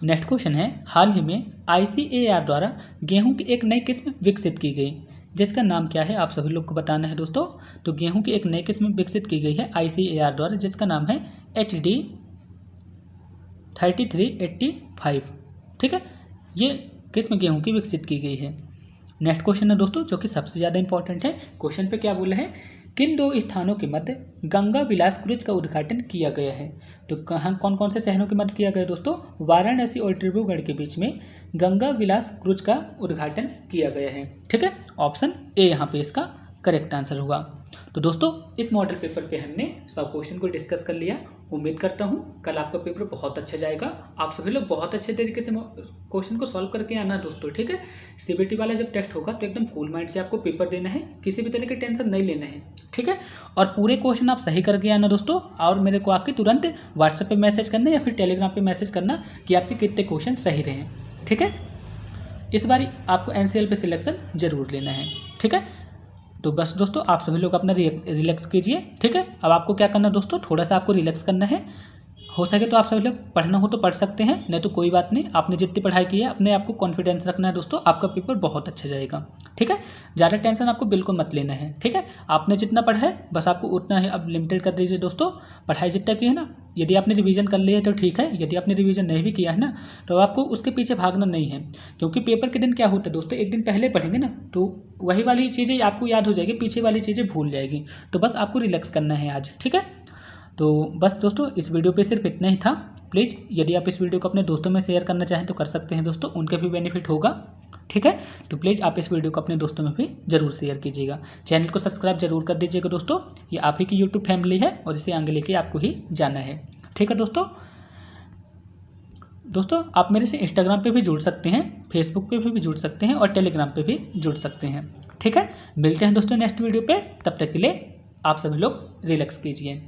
नेक्स्ट क्वेश्चन है, हाल ही में ICAR द्वारा गेहूँ की एक नई किस्म विकसित की गई, जिसका नाम क्या है, आप सभी लोग को बताना है दोस्तों। तो गेहूं की एक नई किस्म विकसित की गई है ICAR द्वारा, जिसका नाम है HD 3385, ठीक है, ये किस्म गेहूं की विकसित की गई है। नेक्स्ट क्वेश्चन है दोस्तों जो कि सबसे ज़्यादा इंपॉर्टेंट है। क्वेश्चन पे क्या बोला है, किन 2 स्थानों के मध्य गंगा विलास क्रूज का उद्घाटन किया गया है। तो कहाँ कौन कौन से शहरों के मध्य किया गया दोस्तों, वाराणसी और डिब्रूगढ़ के बीच में गंगा विलास क्रूज का उद्घाटन किया गया है, ठीक है। ऑप्शन ए यहाँ पे इसका करेक्ट आंसर हुआ। तो दोस्तों इस मॉडल पेपर पे हमने सब क्वेश्चन को डिस्कस कर लिया। उम्मीद करता हूँ कल आपका पेपर बहुत अच्छा जाएगा। आप सभी लोग बहुत अच्छे तरीके से क्वेश्चन को सॉल्व करके आना दोस्तों, ठीक है। CBT वाला जब टेस्ट होगा तो एकदम कूल माइंड से आपको पेपर देना है, किसी भी तरह की टेंशन नहीं लेना है, ठीक है। और पूरे क्वेश्चन आप सही करके आना दोस्तों, और मेरे को आके तुरंत व्हाट्सएप पर मैसेज करना या फिर टेलीग्राम पर मैसेज करना कि आपके कितने क्वेश्चन सही रहे, ठीक है। इस बार आपको NCL पे सिलेक्शन जरूर लेना है, ठीक है। तो बस दोस्तों आप सभी लोग अपना रिलैक्स कीजिए, ठीक है। अब आपको क्या करना है दोस्तों, थोड़ा सा आपको रिलैक्स करना है। हो सके तो आप सभी लोग पढ़ना हो तो पढ़ सकते हैं, नहीं तो कोई बात नहीं। आपने जितनी पढ़ाई की है अपने आप को कॉन्फिडेंस रखना है दोस्तों, आपका पेपर बहुत अच्छा जाएगा, ठीक है। ज़्यादा टेंशन आपको बिल्कुल मत लेना है, ठीक है। आपने जितना पढ़ा है बस आपको उतना ही अब लिमिटेड कर दीजिए दोस्तों। पढ़ाई जितना की है ना, यदि आपने रिवीजन कर लिया है तो ठीक है, यदि आपने रिवीजन नहीं भी किया है ना तो आपको उसके पीछे भागना नहीं है, क्योंकि पेपर के दिन क्या होता है दोस्तों, एक दिन पहले पढ़ेंगे ना तो वही वाली चीज़ें आपको याद हो जाएगी, पीछे वाली चीज़ें भूल जाएगी। तो बस आपको रिलैक्स करना है आज, ठीक है। तो बस दोस्तों इस वीडियो पे सिर्फ इतना ही था। प्लीज़ यदि आप इस वीडियो को अपने दोस्तों में शेयर करना चाहें तो कर सकते हैं दोस्तों, उनके भी बेनिफिट होगा, ठीक है। तो प्लीज़ आप इस वीडियो को अपने दोस्तों में भी ज़रूर शेयर कीजिएगा। चैनल को सब्सक्राइब जरूर कर दीजिएगा दोस्तों, ये आप ही की यूट्यूब फैमिली है और इसे आगे लेके आपको ही जाना है, ठीक है दोस्तों आप मेरे से इंस्टाग्राम पे भी जुड़ सकते हैं, फेसबुक पे भी जुड़ सकते हैं और टेलीग्राम पे भी जुड़ सकते हैं, ठीक है। मिलते हैं दोस्तों नेक्स्ट वीडियो पे, तब तक के लिए आप सभी लोग रिलैक्स कीजिए।